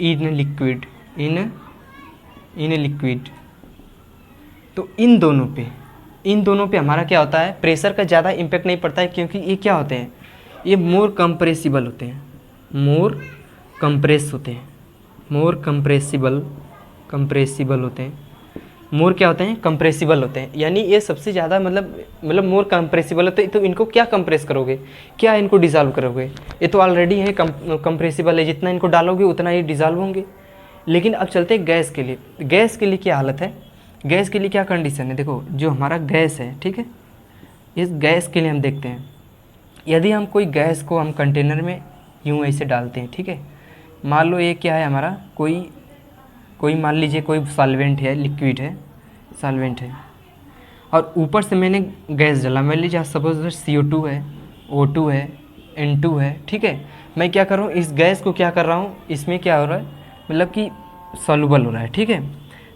in liquid. तो इन दोनों पे हमारा क्या होता है, प्रेशर का ज़्यादा इम्पेक्ट नहीं पड़ता है, क्योंकि ये क्या होते हैं, ये मोर कंप्रेसिबल होते हैं, मोर क्या होते हैं, कंप्रेसिबल होते हैं। यानी ये सबसे ज़्यादा मतलब मोर कंप्रेसिबल होते हैं। तो इनको क्या कंप्रेस करोगे, क्या इनको डिज़ोल्व करोगे, ये तो ऑलरेडी है कंप्रेसिबल है, जितना इनको डालोगे उतना ही डिज़ोल्व होंगे। लेकिन अब चलते हैं गैस के लिए। गैस के लिए क्या हालत है, गैस के लिए क्या कंडीशन है, देखो जो हमारा गैस है, ठीक है, इस गैस के लिए हम देखते हैं, यदि हम कोई गैस को हम कंटेनर में यूँ ऐसे डालते हैं, ठीक है, मान लो ये क्या है हमारा, कोई मान लीजिए कोई सॉल्वेंट है, लिक्विड है, सॉल्वेंट है, और ऊपर से मैंने गैस डाला, मान लीजिए सपोज CO2 है, O2 है, N2 है, ठीक है। मैं क्या कर रहा हूँ, इस गैस को क्या कर रहा हूँ, इसमें क्या हो रहा है, मतलब कि सॉल्युबल हो रहा है, ठीक है।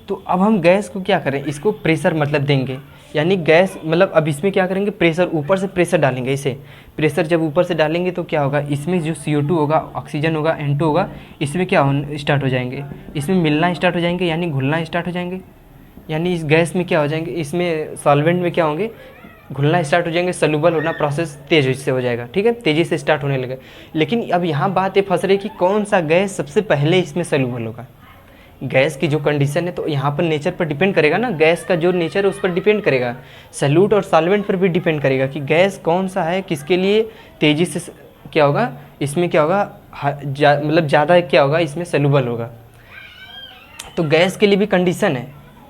तो अब हम गैस को क्या करें, इसको प्रेशर मतलब देंगे, यानी गैस मतलब अब इसमें क्या करेंगे, प्रेशर, ऊपर से प्रेशर डालेंगे। इसे प्रेशर जब ऊपर से डालेंगे तो क्या होगा, इसमें जो CO2 होगा, ऑक्सीजन होगा, N2 होगा, इसमें क्या स्टार्ट हो जाएंगे, इसमें मिलना स्टार्ट हो जाएंगे, यानी घुलना स्टार्ट हो जाएंगे। यानी इस गैस में क्या हो जाएंगे, इसमें सॉल्वेंट में क्या होंगे, घुलना स्टार्ट हो जाएंगे, सॉल्युबल होना प्रोसेस तेज़ी से हो जाएगा, ठीक है, तेज़ी से स्टार्ट होने लगे। लेकिन अब यहाँ बात ये फंस रही है कि कौन सा गैस सबसे पहले इसमें सॉल्युबल होगा। गैस की जो कंडीशन है, तो यहाँ पर नेचर पर डिपेंड करेगा ना, गैस का जो नेचर है उस पर डिपेंड करेगा, सॉल्यूट और सॉल्वेंट पर भी डिपेंड करेगा कि गैस कौन सा है, किसके लिए तेज़ी से क्या होगा, इसमें क्या होगा, मतलब ज़्यादा क्या होगा, इसमें सॉल्युबल होगा। तो गैस के लिए भी कंडीशन है,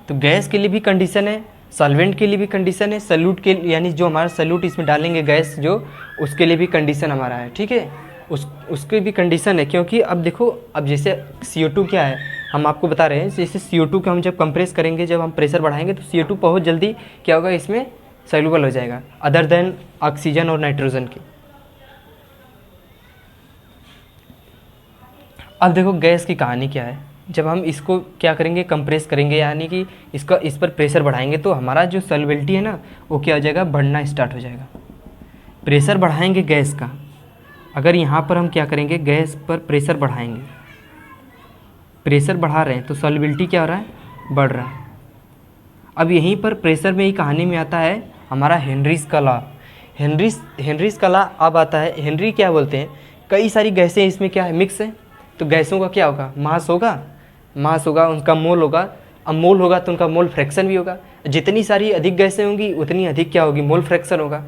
तो गैस के लिए भी कंडीशन है, सॉल्वेंट के लिए भी कंडीशन है, सॉल्यूट के यानी जो हमारा सॉल्यूट इसमें डालेंगे गैस जो, उसके लिए भी कंडीशन हमारा है, ठीक है, उसके भी कंडीशन है। क्योंकि अब देखो, अब जैसे CO2 क्या है, हम आपको बता रहे हैं, जैसे CO2 को हम जब कंप्रेस करेंगे, जब हम प्रेशर बढ़ाएंगे, तो CO2 बहुत जल्दी क्या होगा, इसमें सॉल्युबल हो जाएगा, अदर देन ऑक्सीजन और नाइट्रोजन की। अब देखो गैस की कहानी क्या है, जब हम इसको क्या करेंगे, कंप्रेस करेंगे, यानी कि इस पर प्रेशर बढ़ाएंगे, तो हमारा जो सॉल्युबिलिटी है ना, वो क्या हो जाएगा, बढ़ना स्टार्ट हो जाएगा। प्रेशर बढ़ाएंगे गैस का, अगर यहाँ पर हम क्या करेंगे, गैस पर प्रेशर बढ़ाएंगे, प्रेशर बढ़ा रहे हैं तो सॉल्युबिलिटी क्या हो रहा है, बढ़ रहा है। अब यहीं पर प्रेशर में ही कहानी में आता है हमारा हेनरीज का लॉ। हेनरीज का लॉ अब आता है, हेनरी क्या बोलते हैं, कई सारी गैसें इसमें क्या है, मिक्स है, तो गैसों का क्या होगा, मास होगा, उनका मोल होगा, अब मोल होगा तो उनका मोल फ्रैक्शन भी होगा। जितनी सारी अधिक गैसें होंगी उतनी अधिक क्या होगी, मोल फ्रैक्शन होगा।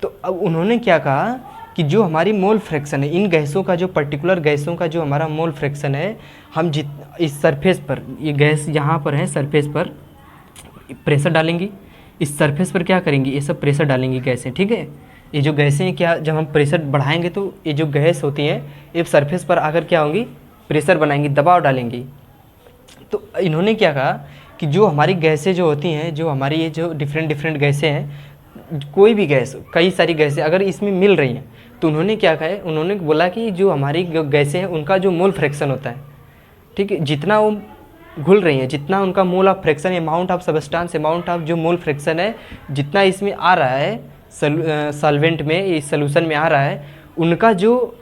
तो अब उन्होंने क्या कहा कि जो हमारी मोल फ्रैक्शन है, इन गैसों का जो पर्टिकुलर गैसों का जो हमारा मोल फ्रैक्शन है, हम इस सरफेस पर, ये गैस यहाँ पर है, सरफेस पर प्रेशर डालेंगी, इस सरफेस पर क्या करेंगी, ये सब प्रेशर डालेंगी गैसें, ठीक है। ये जो गैसें क्या, जब हम प्रेशर बढ़ाएंगे तो ये जो गैस होती हैं, ये सरफेस पर आकर क्या होंगी, प्रेशर बनाएंगी, दबाव डालेंगी। तो इन्होंने क्या कहा कि जो हमारी गैसें जो होती हैं, जो हमारी ये जो डिफरेंट गैसें हैं, कोई भी गैस, कई सारी गैसें अगर इसमें मिल रही हैं, तो उन्होंने क्या कहा है, उन्होंने बोला कि जो हमारी गैसें हैं उनका जो मोल फ्रैक्शन होता है, ठीक है, जितना वो घुल रही हैं, जितना उनका mole of fraction, amount of substance, amount of जो मोल फ्रैक्शन है, जितना इसमें आ रहा है सॉल्वेंट में, इस सोल्यूशन में आ रहा है, उनका जो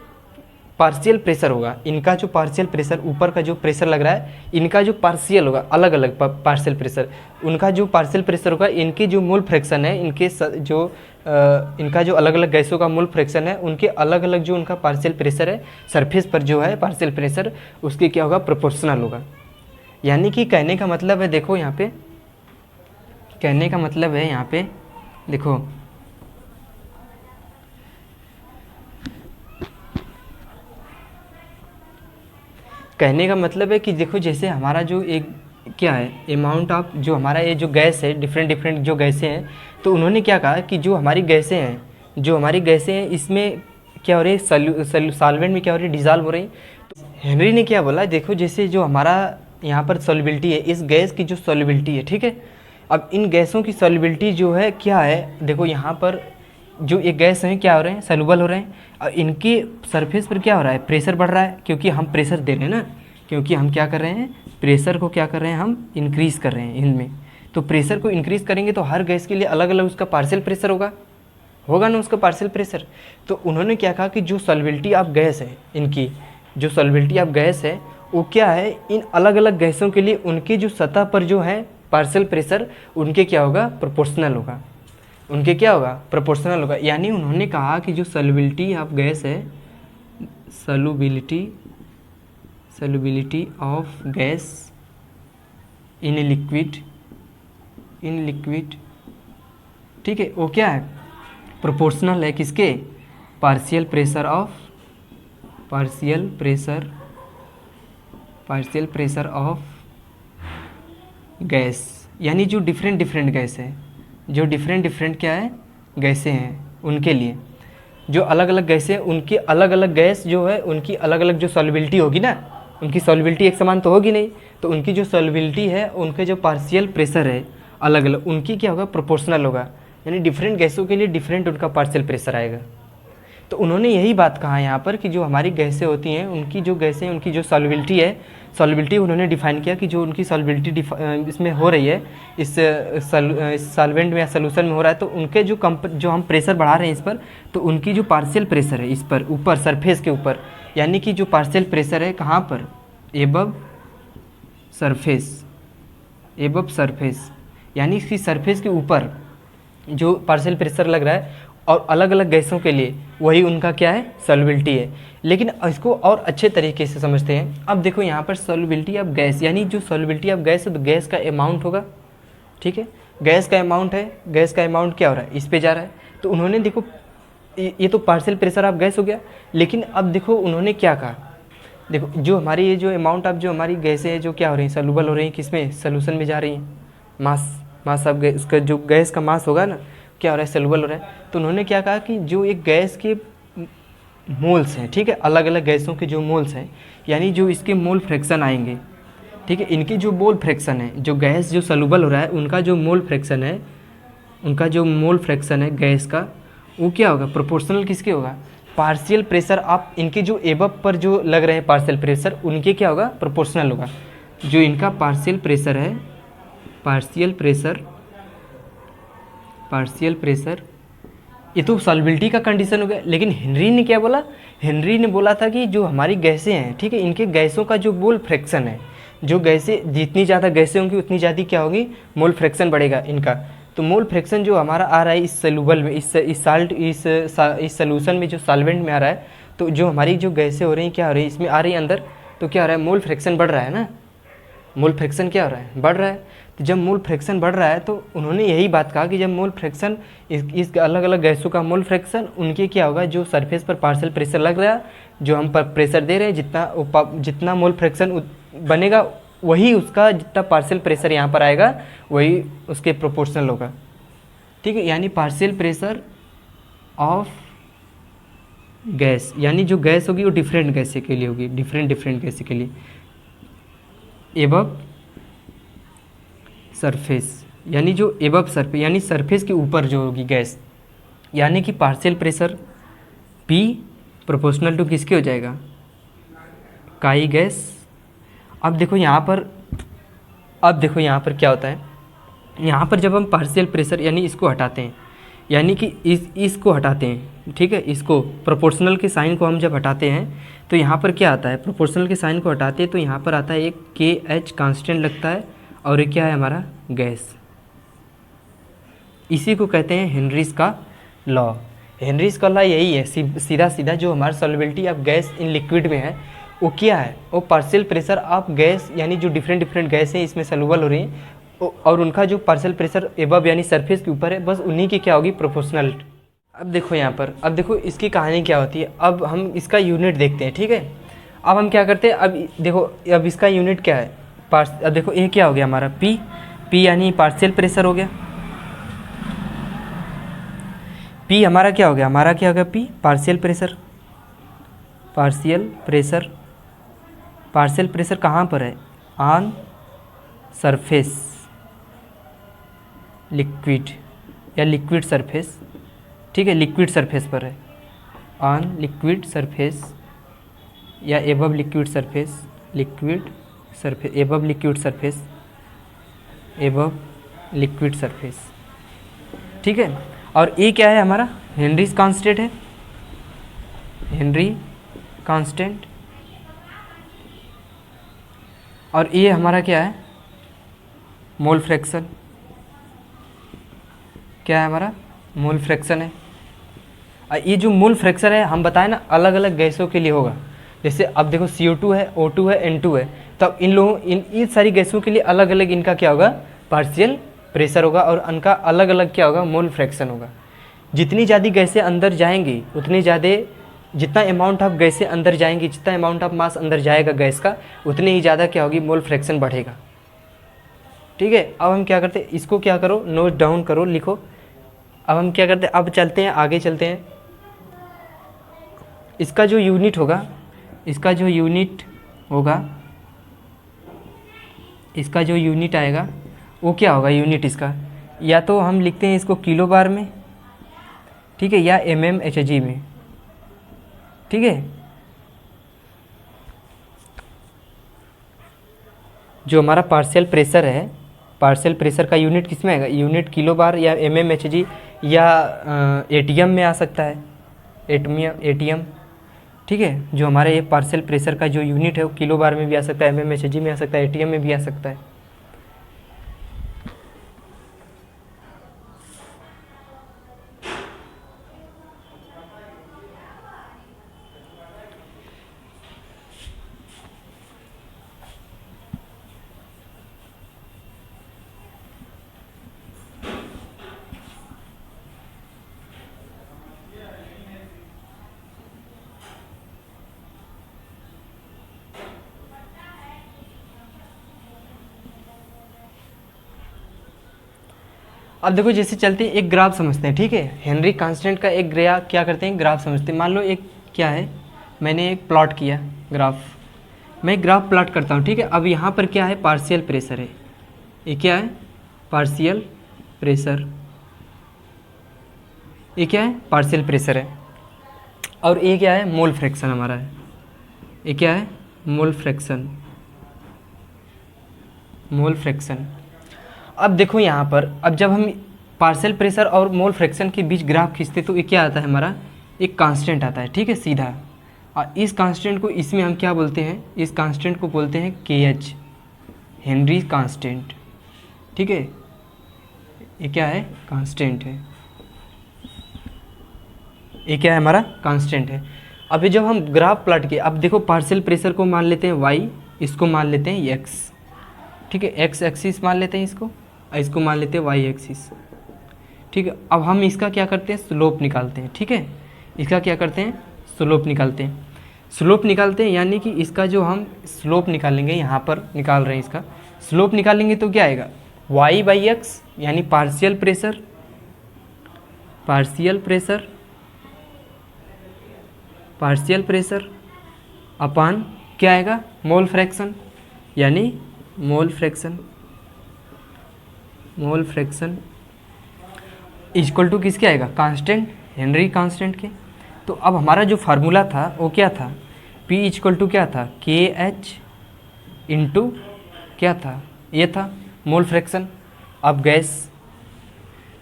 पार्शियल प्रेशर होगा, इनका जो पार्शियल प्रेशर, ऊपर का जो प्रेशर लग रहा है, इनका जो पार्शियल होगा, अलग अलग पार्शियल प्रेशर, उनका जो पार्शियल प्रेशर होगा, इनकी जो मोल फ्रैक्शन है, इनके जो इनका जो अलग अलग गैसों का मोल फ्रैक्शन है, उनके अलग अलग जो उनका पार्शियल प्रेशर है, सरफेस पर जो है पार्शियल प्रेशर, उसके क्या होगा, प्रोपोर्शनल होगा। यानी कि कहने का मतलब है, देखो यहाँ पे कहने का मतलब है, यहाँ पे देखो, कहने का मतलब है कि देखो, जैसे हमारा जो एक क्या है अमाउंट ऑफ, जो हमारा ये जो गैस है, डिफरेंट डिफरेंट जो गैसें हैं, तो उन्होंने क्या कहा कि जो हमारी गैसें हैं, जो हमारी गैसें हैं, इसमें क्या हो रही है, सॉल्वेंट में क्या हो रही है, डिज़ोल्व हो रही। तो हेनरी ने क्या बोला, देखो जैसे जो हमारा यहाँ पर सॉल्युबिलिटी है, इस गैस की जो सॉल्युबिलिटी है, ठीक है, अब इन गैसों की सॉल्युबिलिटी जो है क्या है, देखो यहाँ पर जो एक गैस हैं क्या हो रहे हैं, सॉल्युबल हो रहे हैं, और इनके सरफेस पर क्या हो रहा है, प्रेशर बढ़ रहा है, क्योंकि हम प्रेशर दे रहे हैं ना, क्योंकि हम क्या कर रहे हैं, प्रेशर को क्या कर रहे हैं, हम इंक्रीज़ कर रहे हैं इनमें। तो प्रेशर को इंक्रीज़ करेंगे तो हर गैस के लिए अलग अलग उसका पार्शियल प्रेशर होगा ना, उसका पार्शियल प्रेशर। तो उन्होंने क्या कहा कि जो सॉल्युबिलिटी ऑफ गैस है, इनकी जो सॉल्युबिलिटी ऑफ गैस है, वो क्या है, इन अलग अलग गैसों के लिए उनकी जो सतह पर जो है पार्शियल प्रेशर, उनके क्या होगा, प्रोपोर्शनल होगा, उनके क्या होगा, प्रोपोर्शनल होगा। यानी उन्होंने कहा कि जो सॉल्युबिलिटी ऑफ गैस है, solubility of gas in liquid, ठीक है, वो क्या है, प्रोपोर्शनल है किसके, पार्शियल प्रेशर ऑफ गैस। यानी जो डिफरेंट डिफरेंट गैस है, जो डिफरेंट डिफरेंट क्या है, गैसें हैं, उनके लिए जो अलग अलग गैसें, उनकी अलग अलग गैस जो है, उनकी अलग अलग जो सॉल्युबिलिटी होगी ना, उनकी सॉल्युबिलिटी एक समान तो होगी नहीं, तो उनकी जो सॉल्युबिलिटी है, उनके जो पार्शियल प्रेशर है अलग अलग, उनकी क्या होगा, प्रोपोर्शनल होगा। यानी डिफरेंट गैसों के लिए डिफरेंट उनका पार्शियल प्रेशर आएगा। तो उन्होंने यही बात कहा यहाँ पर कि जो हमारी गैसें होती हैं, उनकी जो गैसें, उनकी जो सॉल्युबिलिटी है, सॉल्युबिलिटी उन्होंने डिफाइन किया कि जो उनकी सॉल्युबिलिटी इसमें हो रही है, इस सॉल्वेंट में या सोल्यूशन में हो रहा है, तो उनके जो हम प्रेशर बढ़ा रहे हैं इस पर, तो उनकी जो पार्शियल प्रेशर है इस पर, ऊपर सरफेस के ऊपर, यानी कि जो पार्शियल प्रेशर है कहाँ पर, एबव सरफेस, यानी इसकी सरफेस के ऊपर जो पार्शियल प्रेशर लग रहा है, और अलग अलग गैसों के लिए वही उनका क्या है, सॉल्युबिलिटी है। लेकिन इसको और अच्छे तरीके से समझते हैं। अब देखो यहाँ पर सॉल्युबिलिटी ऑफ गैस, यानी जो सॉल्युबिलिटी ऑफ गैस है, तो गैस का अमाउंट होगा, ठीक है, गैस का अमाउंट है, गैस का अमाउंट क्या हो रहा है, इस पे जा रहा है। तो उन्होंने देखो, ये तो पार्शियल प्रेशर ऑफ गैस हो गया, लेकिन अब देखो उन्होंने क्या कहा, देखो जो हमारी ये जो अमाउंट ऑफ जो हमारी गैसें हैं, जो क्या हो रही हैं, सॉल्युबल हो रही हैं, किसमें, सोल्यूशन में जा रही हैं, मास ऑफ गैस, उसका जो गैस का मास होगा ना, क्या हो रहा है, सॉल्युबल हो रहा है। तो उन्होंने क्या कहा कि जो एक गैस के मोल्स हैं, ठीक है, अलग अलग गैसों के जो मोल्स हैं, यानी जो इसके मोल फ्रैक्शन आएंगे, ठीक है, इनकी जो मोल फ्रैक्शन है, जो गैस जो सॉल्युबल हो रहा है, उनका जो मोल फ्रैक्शन है, गैस का, वो क्या होगा, प्रोपोर्शनल किसके होगा, पार्शियल प्रेशर आप इनके जो एबव पर जो लग रहे हैं पार्शियल प्रेशर, उनके क्या होगा, प्रोपोर्शनल होगा। जो इनका पार्शियल प्रेशर है, पार्शियल प्रेशर, ये तो सॉल्युबिलिटी का कंडीशन हो गया। लेकिन हेनरी ने क्या बोला, हेनरी ने बोला था कि जो हमारी गैसें हैं, ठीक है, इनके गैसों का जो मोल फ्रैक्शन है, जो गैसें, जितनी ज़्यादा गैसें होंगी उतनी ज़्यादा क्या होगी, मोल फ्रैक्शन बढ़ेगा इनका। तो मोल फ्रैक्शन जो हमारा आ रहा है इस सोल्यूबल में, इस सोल्यूशन में, जो सॉल्वेंट में आ रहा है, तो जो हमारी जो गैसें हो रही हैं, क्या हो रही है, इसमें आ रही है अंदर, तो क्या हो रहा है, मोल फ्रैक्शन बढ़ रहा है ना, मोल फ्रैक्शन क्या हो रहा है, बढ़ रहा है। तो जब मोल फ्रैक्शन बढ़ रहा है, तो उन्होंने यही बात कहा कि जब मोल फ्रैक्शन, इस अलग अलग गैसों का मोल फ्रैक्शन, उनके क्या होगा, जो सरफेस पर पार्शियल प्रेशर लग रहा है, जो हम पर प्रेशर दे रहे हैं, जितना मोल फ्रैक्शन बनेगा, वही उसका जितना पार्शियल प्रेशर यहाँ पर आएगा, वही उसके प्रोपोर्शनल होगा, ठीक है। यानी पार्शियल प्रेशर ऑफ गैस, यानी जो गैस होगी वो डिफरेंट गैसें के लिए होगी, डिफरेंट गैसें के लिए, एबव सरफेस, यानी जो एबव सरफेस, यानी सरफेस के ऊपर जो होगी गैस, यानी कि partial pressure P proportional to किसके हो जाएगा, काई गैस। अब देखो यहाँ पर अब देखो यहाँ पर क्या होता है, यहाँ पर जब हम पार्शियल प्रेशर यानी इसको हटाते हैं, यानी कि इसको हटाते हैं, ठीक है, इसको प्रोपोर्शनल के साइन को हम जब हटाते हैं तो यहाँ पर क्या आता है, प्रोपोर्शनल के साइन को हटाते हैं तो यहाँ पर आता है एक KH कांस्टेंट लगता है, और ये क्या है हमारा गैस। इसी को कहते हैं हेनरीज का लॉ। हेनरीज का लॉ यही है, सीधा सीधा जो हमारा solubility of gas in liquid में है वो क्या है, वो पार्शियल प्रेशर ऑफ गैस, यानी जो डिफरेंट डिफरेंट गैस हैं इसमें सॉल्युबल हो रही हैं और उनका जो पार्शियल प्रेशर एबव यानी सरफेस के ऊपर है, बस उन्हीं की क्या होगी, प्रोपोर्शनल। अब देखो यहाँ पर, अब देखो इसकी कहानी क्या होती है। अब हम इसका यूनिट देखते हैं, ठीक है। अब हम क्या करते हैं, अब देखो अब इसका यूनिट क्या है, अब देखो ये क्या हो गया हमारा पी यानी पार्शियल प्रेशर हो गया। पी हमारा क्या हो गया, हमारा क्या हो गया, P partial pressure. Partial pressure कहाँ पर है, ऑन सरफेस लिक्विड या लिक्विड सरफेस, ठीक है, लिक्विड सरफेस पर है, ऑन लिक्विड सरफेस या above liquid surface, above liquid surface, ठीक है। और ये क्या है हमारा, हेनरीज कांस्टेंट है, हेनरी कांस्टेंट। और ये हमारा क्या है, मोल फ्रैक्शन। क्या है हमारा, मोल फ्रैक्शन है। ये जो मोल फ्रैक्शन है हम बताएं ना, अलग अलग गैसों के लिए होगा। जैसे अब देखो CO2 है, O2 है, N2 है, तब इन लोगों इन सारी गैसों के लिए अलग अलग इनका क्या होगा, पार्शियल प्रेशर होगा और उनका अलग अलग क्या होगा, मोल फ्रैक्शन होगा। जितनी ज़्यादा गैसें अंदर जाएंगी उतनी ज़्यादा, जितना अमाउंट ऑफ गैसें अंदर जाएंगी, जितना अमाउंट ऑफ मास अंदर जाएगा गैस का, उतनी ही ज़्यादा क्या होगी, मोल फ्रैक्शन बढ़ेगा, ठीक है। अब हम क्या करते हैं, इसको क्या करो, नोट डाउन करो, लिखो। अब हम क्या करते हैं, अब चलते हैं आगे, चलते हैं। इसका जो यूनिट होगा, इसका जो यूनिट आएगा वो क्या होगा, यूनिट इसका, या तो हम लिखते हैं इसको किलो बार में, ठीक है, या mmHg में, ठीक है। जो हमारा पार्शियल प्रेशर है, पार्शियल प्रेशर का यूनिट किस में आएगा, यूनिट किलो बार या mmHg या ATM में आ सकता है, ATM, ठीक है। जो हमारे ये पार्शियल प्रेशर का जो यूनिट है वो किलो बार में भी आ सकता है, mmHg में आ सकता है, ATM में भी आ सकता है। अब देखो जैसे चलते हैं, एक ग्राफ समझते हैं, ठीक है। हेनरी कांस्टेंट का एक क्या करते हैं, ग्राफ समझते हैं। मान लो एक क्या है, मैंने एक प्लॉट किया ग्राफ, मैं ग्राफ प्लॉट करता हूँ, ठीक है। अब यहाँ पर क्या है, पार्शियल प्रेशर है, ये क्या है, पार्शियल प्रेशर, ये क्या है, पार्शियल प्रेशर है। और ये क्या है, मोल फ्रैक्शन हमारा है, ये क्या है, मोल फ्रैक्शन। अब देखो यहाँ पर, अब जब हम पार्शियल प्रेशर और मोल फ्रैक्शन के बीच ग्राफ खींचते तो ये क्या आता है हमारा, एक कांस्टेंट आता है, ठीक है, सीधा। और इस कांस्टेंट को इसमें हम क्या बोलते हैं, इस कांस्टेंट को बोलते हैं KH, हेनरी कांस्टेंट, ठीक है। ये क्या है, कांस्टेंट है, ये क्या है हमारा, कांस्टेंट है। अभी जब हम ग्राफ प्लॉट किए, अब देखो पार्शियल प्रेशर को मान लेते हैं Y, इसको मान लेते हैं X, ठीक है, X एक्सिस मान लेते हैं इसको मान लेते हैं Y एक्सिस, ठीक है। अब हम इसका क्या करते हैं, स्लोप निकालते हैं, ठीक है। इसका क्या करते हैं, स्लोप निकालते हैं, यानी कि इसका जो हम स्लोप निकालेंगे, यहाँ पर निकाल रहे हैं, इसका स्लोप निकालेंगे तो क्या आएगा, Y/X यानी पार्शियल प्रेशर अपान क्या आएगा, मोल फ्रैक्शन, यानी मोल फ्रैक्शन इक्वल टू किसके आएगा, कांस्टेंट, हेनरी कांस्टेंट के। तो अब हमारा जो फार्मूला था वो क्या था, P इक्वल टू क्या था, KH इंटू क्या था, ये था मोल फ्रैक्शन ऑफ गैस।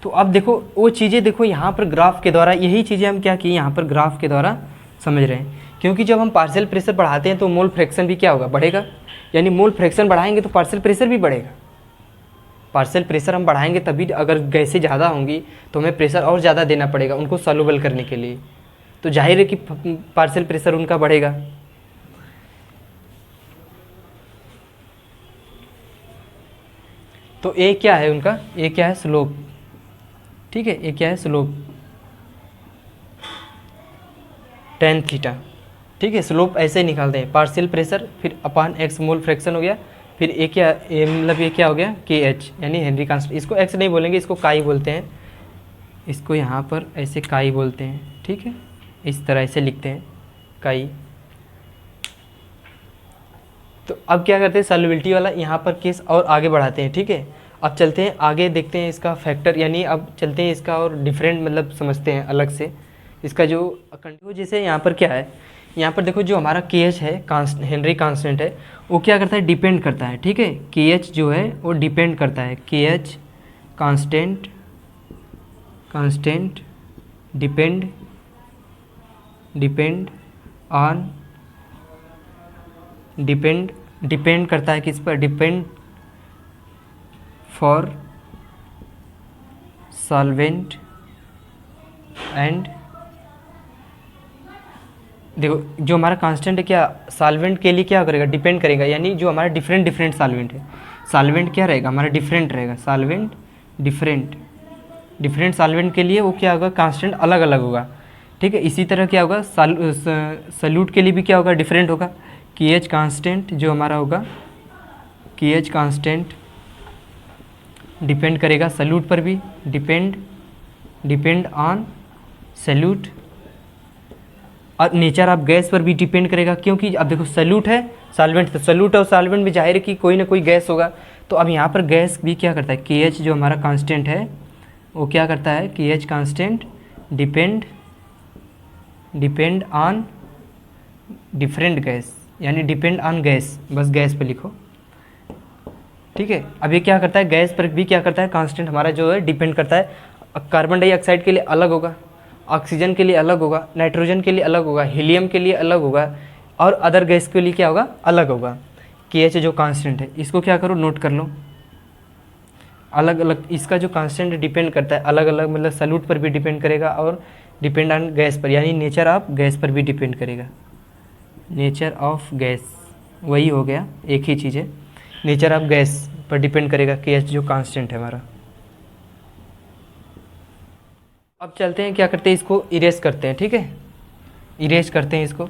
तो अब देखो वो चीज़ें देखो यहाँ पर ग्राफ के द्वारा, यही चीज़ें हम क्या किए यहाँ पर ग्राफ के द्वारा समझ रहे हैं, क्योंकि जब हम पार्शियल प्रेशर बढ़ाते हैं तो मोल फ्रैक्शन भी क्या होगा, बढ़ेगा। यानी मोल फ्रैक्शन बढ़ाएंगे तो पार्शियल प्रेशर भी बढ़ेगा। पार्शियल प्रेशर हम बढ़ाएंगे तभी, अगर गैसें ज़्यादा होंगी तो हमें प्रेशर और ज़्यादा देना पड़ेगा उनको सॉल्युबल करने के लिए, तो जाहिर है कि पार्शियल प्रेशर उनका बढ़ेगा। तो ए क्या है उनका, ए क्या है, स्लोप। ठीक है, ए क्या है, स्लोप tan थीटा। ठीक है, स्लोप ऐसे ही निकालते हैं, पार्शियल प्रेशर फिर अपान एक्स मोल फ्रैक्शन हो गया, फिर ए क्या, ए मतलब ये क्या हो गया, के एच यानी हेनरी कांस्टेंट। इसको एक्स नहीं बोलेंगे, इसको काई बोलते हैं, इसको यहाँ पर ऐसे काई बोलते हैं। ठीक है, इस तरह से लिखते हैं काई। तो अब क्या करते हैं, सॉल्युबिलिटी वाला यहाँ पर केस और आगे बढ़ाते हैं। ठीक है, अब चलते हैं आगे, देखते हैं इसका फैक्टर, यानी अब चलते हैं इसका और डिफरेंट मतलब समझते हैं अलग से इसका जो जैसे यहाँ पर क्या है, यहाँ पर देखो जो हमारा के एच है, हेनरी कांस्टेंट है, वो क्या करता है, डिपेंड करता है। ठीक है, के एच जो है वो डिपेंड करता है, के एच कांस्टेंट डिपेंड करता है किस पर, डिपेंड फॉर सॉल्वेंट एंड, देखो जो हमारा कांस्टेंट है क्या, सॉल्वेंट के लिए क्या करेगा, डिपेंड करेगा। यानी जो हमारा डिफरेंट सॉल्वेंट है, सॉल्वेंट क्या रहेगा हमारा, डिफरेंट रहेगा, सॉल्वेंट डिफरेंट सॉल्वेंट के लिए वो क्या होगा, कांस्टेंट अलग अलग होगा। ठीक है, इसी तरह क्या होगा, सॉल्यूट के लिए भी क्या होगा, डिफरेंट होगा। के एच कांस्टेंट जो हमारा होगा, के एच कांस्टेंट डिपेंड करेगा सॉल्यूट पर भी, डिपेंड ऑन सॉल्यूट, और नेचर ऑफ गैस पर भी डिपेंड करेगा, क्योंकि अब देखो सॉल्यूट है सॉल्वेंट, तो सॉल्यूट और सॉल्वेंट में जाहिर है कि कोई ना कोई गैस होगा। तो अब यहाँ पर गैस भी क्या करता है, के एच जो हमारा कांस्टेंट है वो क्या करता है, के H constant depend on different gas, यानी डिपेंड ऑन गैस, बस गैस पे लिखो। ठीक है, अब ये क्या करता है, गैस पर भी क्या करता है, कांस्टेंट हमारा जो है डिपेंड करता है। कार्बन डाइऑक्साइड के लिए अलग होगा, ऑक्सीजन के लिए अलग होगा, नाइट्रोजन के लिए अलग होगा, हीलियम के लिए अलग होगा, और अदर गैस के लिए क्या होगा, अलग होगा। के एच जो कांस्टेंट है इसको क्या करो, नोट कर लो, अलग अलग इसका जो कांस्टेंट डिपेंड करता है अलग अलग, मतलब सॉल्यूट पर भी डिपेंड करेगा और डिपेंड ऑन गैस पर, यानी नेचर ऑफ गैस पर भी डिपेंड करेगा। नेचर ऑफ गैस वही हो गया, एक ही चीज़ है, नेचर ऑफ गैस पर डिपेंड करेगा के एच जो कांस्टेंट है हमारा। अब चलते हैं क्या करते हैं, इसको इरेज करते हैं। ठीक है, इरेज करते हैं इसको।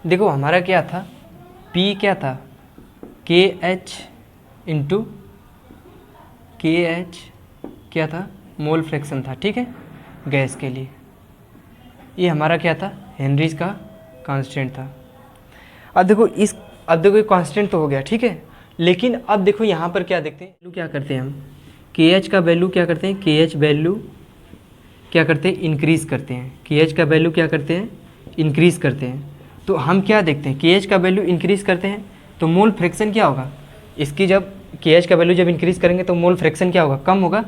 देखो हमारा क्या था, P क्या था, के एच इंटू के एच क्या था, मोल फ्रैक्शन था। ठीक है, गैस के लिए ये हमारा क्या था, हेनरीज का कांस्टेंट था। अब देखो ये कांस्टेंट तो हो गया। ठीक है, लेकिन अब देखो यहाँ पर क्या देखते हैं, क्या करते हैं हम, के एच का वैल्यू क्या करते हैं, के एच वैल्यू क्या करते हैं, इंक्रीज करते हैं। के एच का वैल्यू क्या करते हैं, इंक्रीज करते हैं। तो हम क्या देखते हैं, के एच का वैल्यू इंक्रीज करते हैं तो मोल फ्रैक्शन क्या होगा इसकी, जब के एच का वैल्यू जब इंक्रीज करेंगे तो मोल फ्रैक्शन क्या होगा, कम होगा।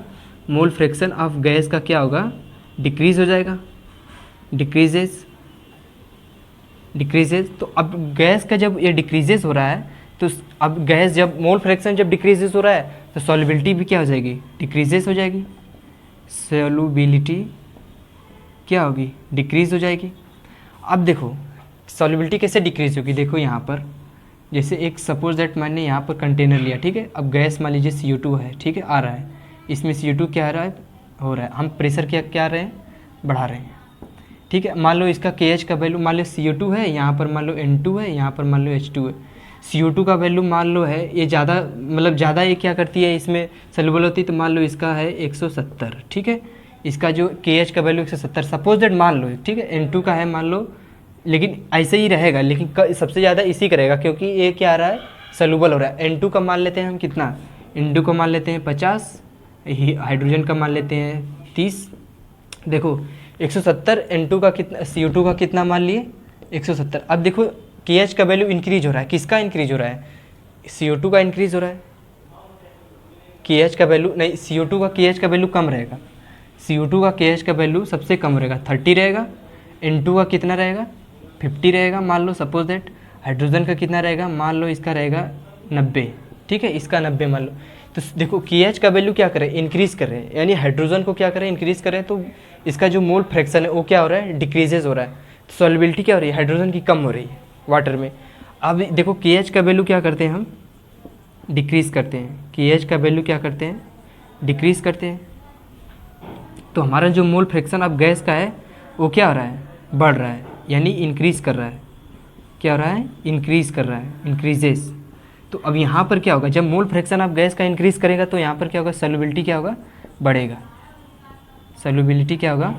मोल फ्रैक्शन ऑफ गैस का क्या होगा, डिक्रीज हो जाएगा, डिक्रीजेज। तो अब गैस का जब ये डिक्रीजेज हो रहा है तो अब गैस जब मोल फ्रैक्शन जब डिक्रीजेज हो रहा है तो सॉल्युबिलिटी भी क्या हो जाएगी, डिक्रीजेज हो जाएगी, सॉल्युबिलिटी क्या होगी, डिक्रीज हो जाएगी। अब देखो सॉल्युबिलिटी कैसे डिक्रीज होगी, देखो यहाँ पर जैसे एक सपोज दैट मैंने यहाँ पर कंटेनर लिया। ठीक है, अब गैस मान लीजिए CO2 है। ठीक है, आ रहा है, इसमें CO2 क्या आ रहा है, हो रहा है, हम प्रेशर क्या रहे हैं, बढ़ा रहे हैं। ठीक है, मान लो इसका के एच का वैल्यू मान लो CO2 है, यहाँ पर मान लो N2 है, यहाँ पर मान लो H2 है। CO2 का वैल्यू मान लो है ये ज़्यादा, मतलब ज़्यादा ये क्या करती है इसमें सॉल्युबल होती है, तो मान लो इसका है 170। ठीक है, इसका जो के एच का वैल्यू 170 सपोज दैट मान लो। ठीक है, N2 का है मान लो, लेकिन ऐसे ही रहेगा, लेकिन सबसे ज़्यादा इसी करेगा क्योंकि ये क्या आ रहा है, सॉल्युबल हो रहा है। N2 का मान लेते हैं हम कितना, इंडू को मान लेते हैं 50, हाइड्रोजन का मान लेते हैं 30। देखो 170 N2 का कितना, CO2 का कितना मान लिए 170। अब देखो KH का वैल्यू इंक्रीज हो रहा है, किसका इंक्रीज हो रहा है, CO2 का इंक्रीज हो रहा है। KH का वैल्यू नहीं, CO2 का KH का वैल्यू कम रहेगा, CO2 का KH का वैल्यू सबसे कम रहेगा 30 रहेगा। N2 का कितना रहेगा 50 रहेगा मान लो, सपोज दैट। हाइड्रोजन का कितना रहेगा, मान लो इसका रहेगा 90, ठीक है, इसका 90 मान लो। तो देखो KH का वैल्यू क्या करे, इंक्रीज कर रहे हैं, यानी हाइड्रोजन को क्या करें, इंक्रीज करें, तो इसका जो मोल फ्रैक्शन है वो क्या हो रहा है, डिक्रीजेज हो रहा है। तो सॉल्युबिलिटी क्या हो रही है, हाइड्रोजन की कम हो रही है वाटर में। अब देखो KH का वैल्यू क्या करते हैं हम, डिक्रीज़ करते हैं। KH का वैल्यू क्या करते हैं, डिक्रीज़ करते हैं। तो हमारा जो मोल फ्रैक्शन अब गैस का है वो क्या हो रहा है, बढ़ रहा है, यानी इंक्रीज़ कर रहा है। क्या हो रहा है, इंक्रीज़ कर रहा है, इंक्रीजेस। तो अब यहाँ पर क्या होगा, जब मोल फ्रैक्शन आप गैस का इंक्रीज़ करेगा तो यहाँ पर क्या होगा, सॉल्युबिलिटी क्या होगा, बढ़ेगा। सॉल्युबिलिटी क्या होगा,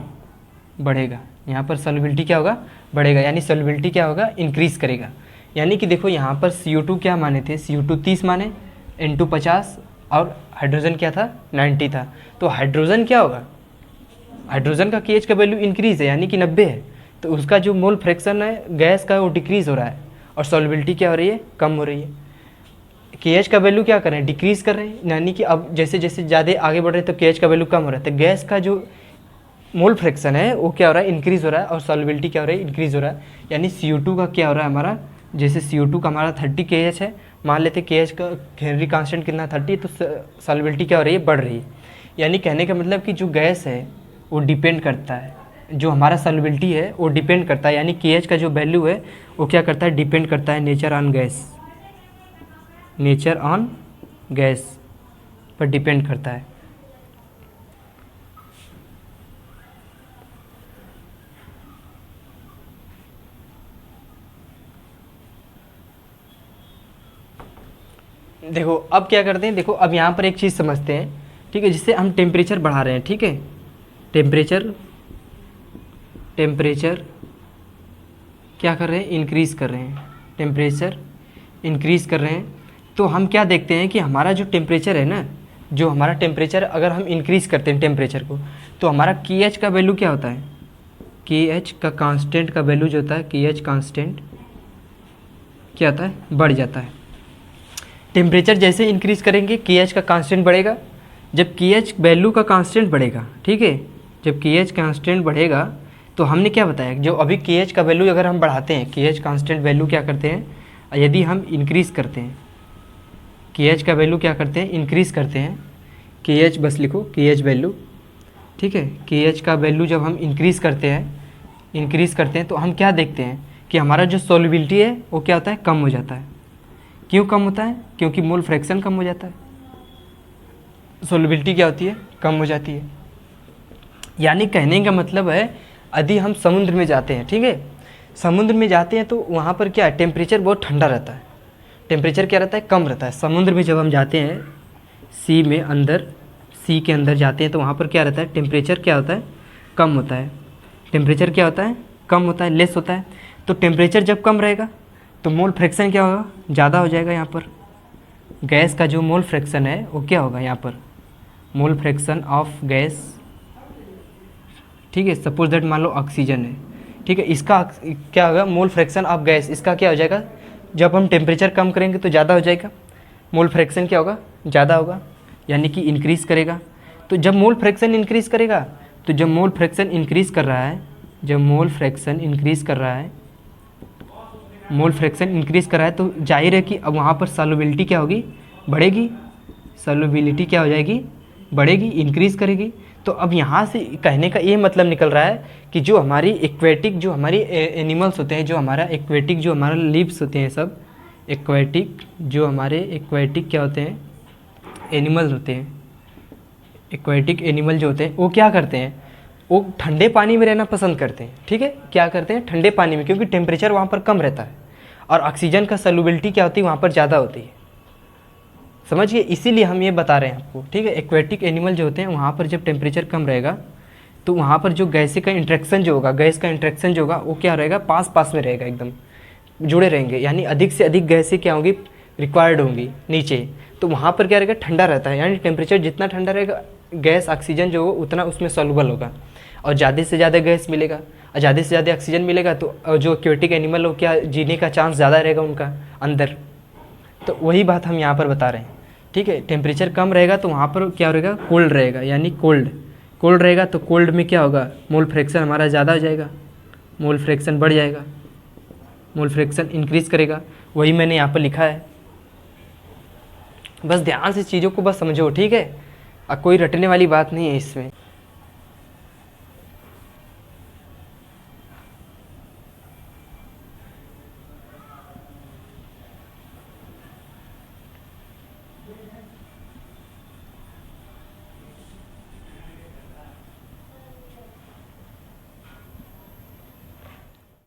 बढ़ेगा। यहाँ पर सॉल्युबिलिटी क्या होगा, बढ़ेगा, यानी सॉल्युबिलिटी क्या होगा, इंक्रीज़ करेगा। यानी कि देखो यहाँ पर CO2 क्या माने थे, CO2 30 माने, N2 50 और हाइड्रोजन क्या था 90 था। तो हाइड्रोजन क्या होगा, हाइड्रोजन का KH का वैल्यू इंक्रीज़ है यानी कि 90 है, तो उसका जो मोल फ्रैक्शन है गैस का वो डिक्रीज़ हो रहा है और सॉल्युबिलिटी क्या हो रही है, कम हो रही है। KH का वैल्यू क्या कर रहे हैं, डिक्रीज़ कर रहे हैं, यानी कि अब जैसे जैसे ज़्यादा आगे बढ़ रहे हैं तो KH का वैल्यू कम हो रहा है। तो गैस का जो मोल फ्रैक्शन है वो क्या हो रहा है, इंक्रीज़ हो रहा है, और सॉल्युबिलिटी क्या हो रही है, इंक्रीज़ हो रहा है। यानी CO2 का क्या हो रहा है हमारा, जैसे CO2 का हमारा 30 KH है, मान लेते KH का हेनरी कांस्टेंट कितना 30, तो सॉल्युबिलिटी क्या हो रही है, बढ़ रही है। यानी कहने का मतलब कि जो गैस है वो डिपेंड करता है, जो हमारा सॉल्युबिलिटी है वो डिपेंड करता है, यानी KH का जो वैल्यू है वो क्या करता है, डिपेंड करता है nature on gas, nature on gas पर डिपेंड करता है। देखो अब क्या करते हैं, देखो अब यहाँ पर एक चीज़ समझते हैं, ठीक है, जिससे हम टेम्परेचर बढ़ा रहे हैं, ठीक है, टेम्परेचर क्या कर रहे हैं, इंक्रीज़ कर रहे हैं, टेम्परेचर इंक्रीज़ कर रहे हैं। तो हम क्या देखते हैं कि हमारा जो टेम्परेचर है ना, जो हमारा टेम्परेचर अगर हम इंक्रीज़ करते हैं टेम्परेचर को, तो हमारा KH का वैल्यू क्या होता है, KH का कांस्टेंट का वैल्यू जो होता है, KH कांस्टेंट क्या होता है, बढ़ जाता है। टेम्परेचर जैसे इंक्रीज़ करेंगे KH का कांस्टेंट बढ़ेगा। जब KH वैल्यू का कांस्टेंट बढ़ेगा, ठीक है, जब KH कांस्टेंट बढ़ेगा तो हमने क्या बताया, जो अभी KH का वैल्यू अगर हम बढ़ाते हैं, KH कांस्टेंट वैल्यू क्या करते हैं, यदि हम इंक्रीज़ करते हैं, KH का वैल्यू क्या करते हैं, इंक्रीज़ करते हैं, KH बस लिखो KH वैल्यू, ठीक है, KH का वैल्यू जब हम इंक्रीज़ करते हैं तो हम क्या देखते हैं कि हमारा जो सॉल्युबिलिटी है वो क्या होता है, कम हो जाता है। क्यों कम होता है, क्योंकि मोल फ्रैक्शन कम हो जाता है, सॉल्युबिलिटी क्या होती है, कम हो जाती है। यानी कहने का मतलब है यदि हम समुद्र में जाते हैं, ठीक है, समुद्र में जाते हैं तो वहाँ पर क्या है, टेम्परेचर बहुत ठंडा रहता है, टेम्परेचर क्या रहता है, कम रहता है। समुद्र में जब हम जाते हैं, सी के अंदर जाते हैं तो वहाँ पर क्या रहता है, टेम्परेचर क्या होता है, कम होता है, टेम्परेचर क्या होता है, कम होता है, लेस होता है। तो टेम्परेचर जब कम रहेगा तो मोल फ्रैक्शन क्या होगा, ज़्यादा हो जाएगा। यहाँ पर गैस का जो मोल फ्रैक्शन है वो क्या होगा, यहाँ पर मोल फ्रैक्शन ऑफ गैस, ठीक है, सपोज दैट मान लो ऑक्सीजन है, ठीक है, इसका क्या होगा, मोल फ्रैक्शन ऑफ गैस, इसका क्या हो जाएगा, जब हम टेम्परेचर कम करेंगे तो ज़्यादा हो जाएगा, मोल फ्रैक्शन क्या होगा, ज़्यादा होगा, यानी कि इंक्रीज़ करेगा। तो जब मोल फ्रैक्शन इंक्रीज़ करेगा, तो जब मोल फ्रैक्शन इंक्रीज़ कर रहा है, जब मोल फ्रैक्शन इंक्रीज़ कर रहा है, मोल फ्रैक्शन इंक्रीज़ कर रहा है, तो जाहिर है कि अब वहाँ पर सॉल्युबिलिटी क्या होगी, बढ़ेगी, सॉल्युबिलिटी क्या हो जाएगी, बढ़ेगी, इंक्रीज़ करेगी। तो अब यहाँ से कहने का ये मतलब निकल रहा है कि जो हमारी एक्वेटिक, जो हमारी एनिमल्स होते हैं, जो हमारा एक्वेटिक, जो हमारा लिव्स होते हैं, सब एक्वेटिक, जो हमारे एक्वेटिक क्या होते हैं, एनिमल होते हैं, एक्वेटिक एनिमल जो होते हैं वो क्या करते हैं, वो ठंडे पानी में रहना पसंद करते हैं, ठीक है, क्या करते हैं, ठंडे पानी में, क्योंकि टेम्परेचर वहाँ पर कम रहता है और ऑक्सीजन का सॉल्युबिलिटी क्या होती है, वहाँ पर ज़्यादा होती है, समझिए, इसीलिए हम ये बता रहे हैं आपको, ठीक है। एक्वेटिक एनिमल जो होते हैं वहाँ पर जब टेम्परेचर कम रहेगा तो वहाँ पर जो गैस का इंट्रैक्शन जो होगा, गैस का इंट्रैक्शन जो होगा वो क्या रहेगा, पास पास में रहेगा, एकदम जुड़े रहेंगे, यानी अधिक से अधिक गैसें क्या होंगी, रिक्वायर्ड होंगी नीचे, तो वहाँ पर क्या रहेगा, ठंडा रहता है, यानी टेम्परेचर जितना ठंडा रहेगा गैस ऑक्सीजन जो हो उतना उसमें सॉल्युबल होगा, और ज़्यादा से ज़्यादा गैस मिलेगा और ज़्यादा से ज़्यादा ऑक्सीजन मिलेगा तो जो एक्वेटिक एनिमल हो क्या जीने का चांस ज़्यादा रहेगा उनका अंदर। तो वही बात हम यहाँ पर बता रहे हैं, ठीक है। टेम्परेचर कम रहेगा तो वहाँ पर क्या रहेगा, कोल्ड रहेगा, यानी कोल्ड रहेगा तो कोल्ड में क्या होगा, मोल फ्रैक्शन हमारा ज़्यादा हो जाएगा, मोल फ्रैक्शन बढ़ जाएगा, मोल फ्रैक्शन इंक्रीज़ करेगा। वही मैंने यहाँ पर लिखा है, बस ध्यान से चीज़ों को बस समझो, ठीक है। कोई रटने वाली बात नहीं है इसमें।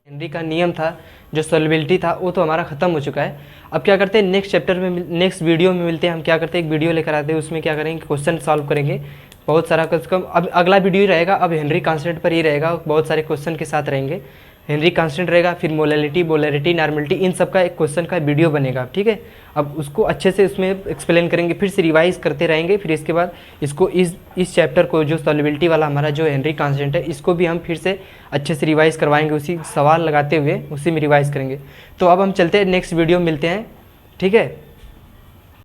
हेनरी का नियम था, जो सॉल्युबिलिटी था, वो तो हमारा ख़त्म हो चुका है। अब क्या करते हैं, नेक्स्ट चैप्टर में, नेक्स्ट वीडियो में मिलते हैं। हम क्या करते हैं, एक वीडियो लेकर आते हैं, उसमें क्या करेंगे, क्वेश्चन सॉल्व करेंगे बहुत सारा, कम से कम अब अगला वीडियो ही रहेगा, अब हेनरी कांस्टेंट पर ही रहेगा, बहुत सारे क्वेश्चन के साथ रहेंगे। हेनरी कांस्टेंट रहेगा, फिर मोलैलिटी, बोलैरिटी, नॉर्मलिटी, इन सब का एक क्वेश्चन का वीडियो बनेगा, ठीक है। अब उसको अच्छे से उसमें एक्सप्लेन करेंगे, फिर से रिवाइज करते रहेंगे, फिर इसके बाद इसको इस चैप्टर को जो सॉल्युबिलिटी वाला हमारा जो हेनरी कांस्टेंट है, इसको भी हम फिर से अच्छे से रिवाइज करवाएंगे, उसी सवाल लगाते हुए उसी में रिवाइज करेंगे। तो अब हम चलते हैं, नेक्स्ट वीडियो में मिलते हैं, ठीक है।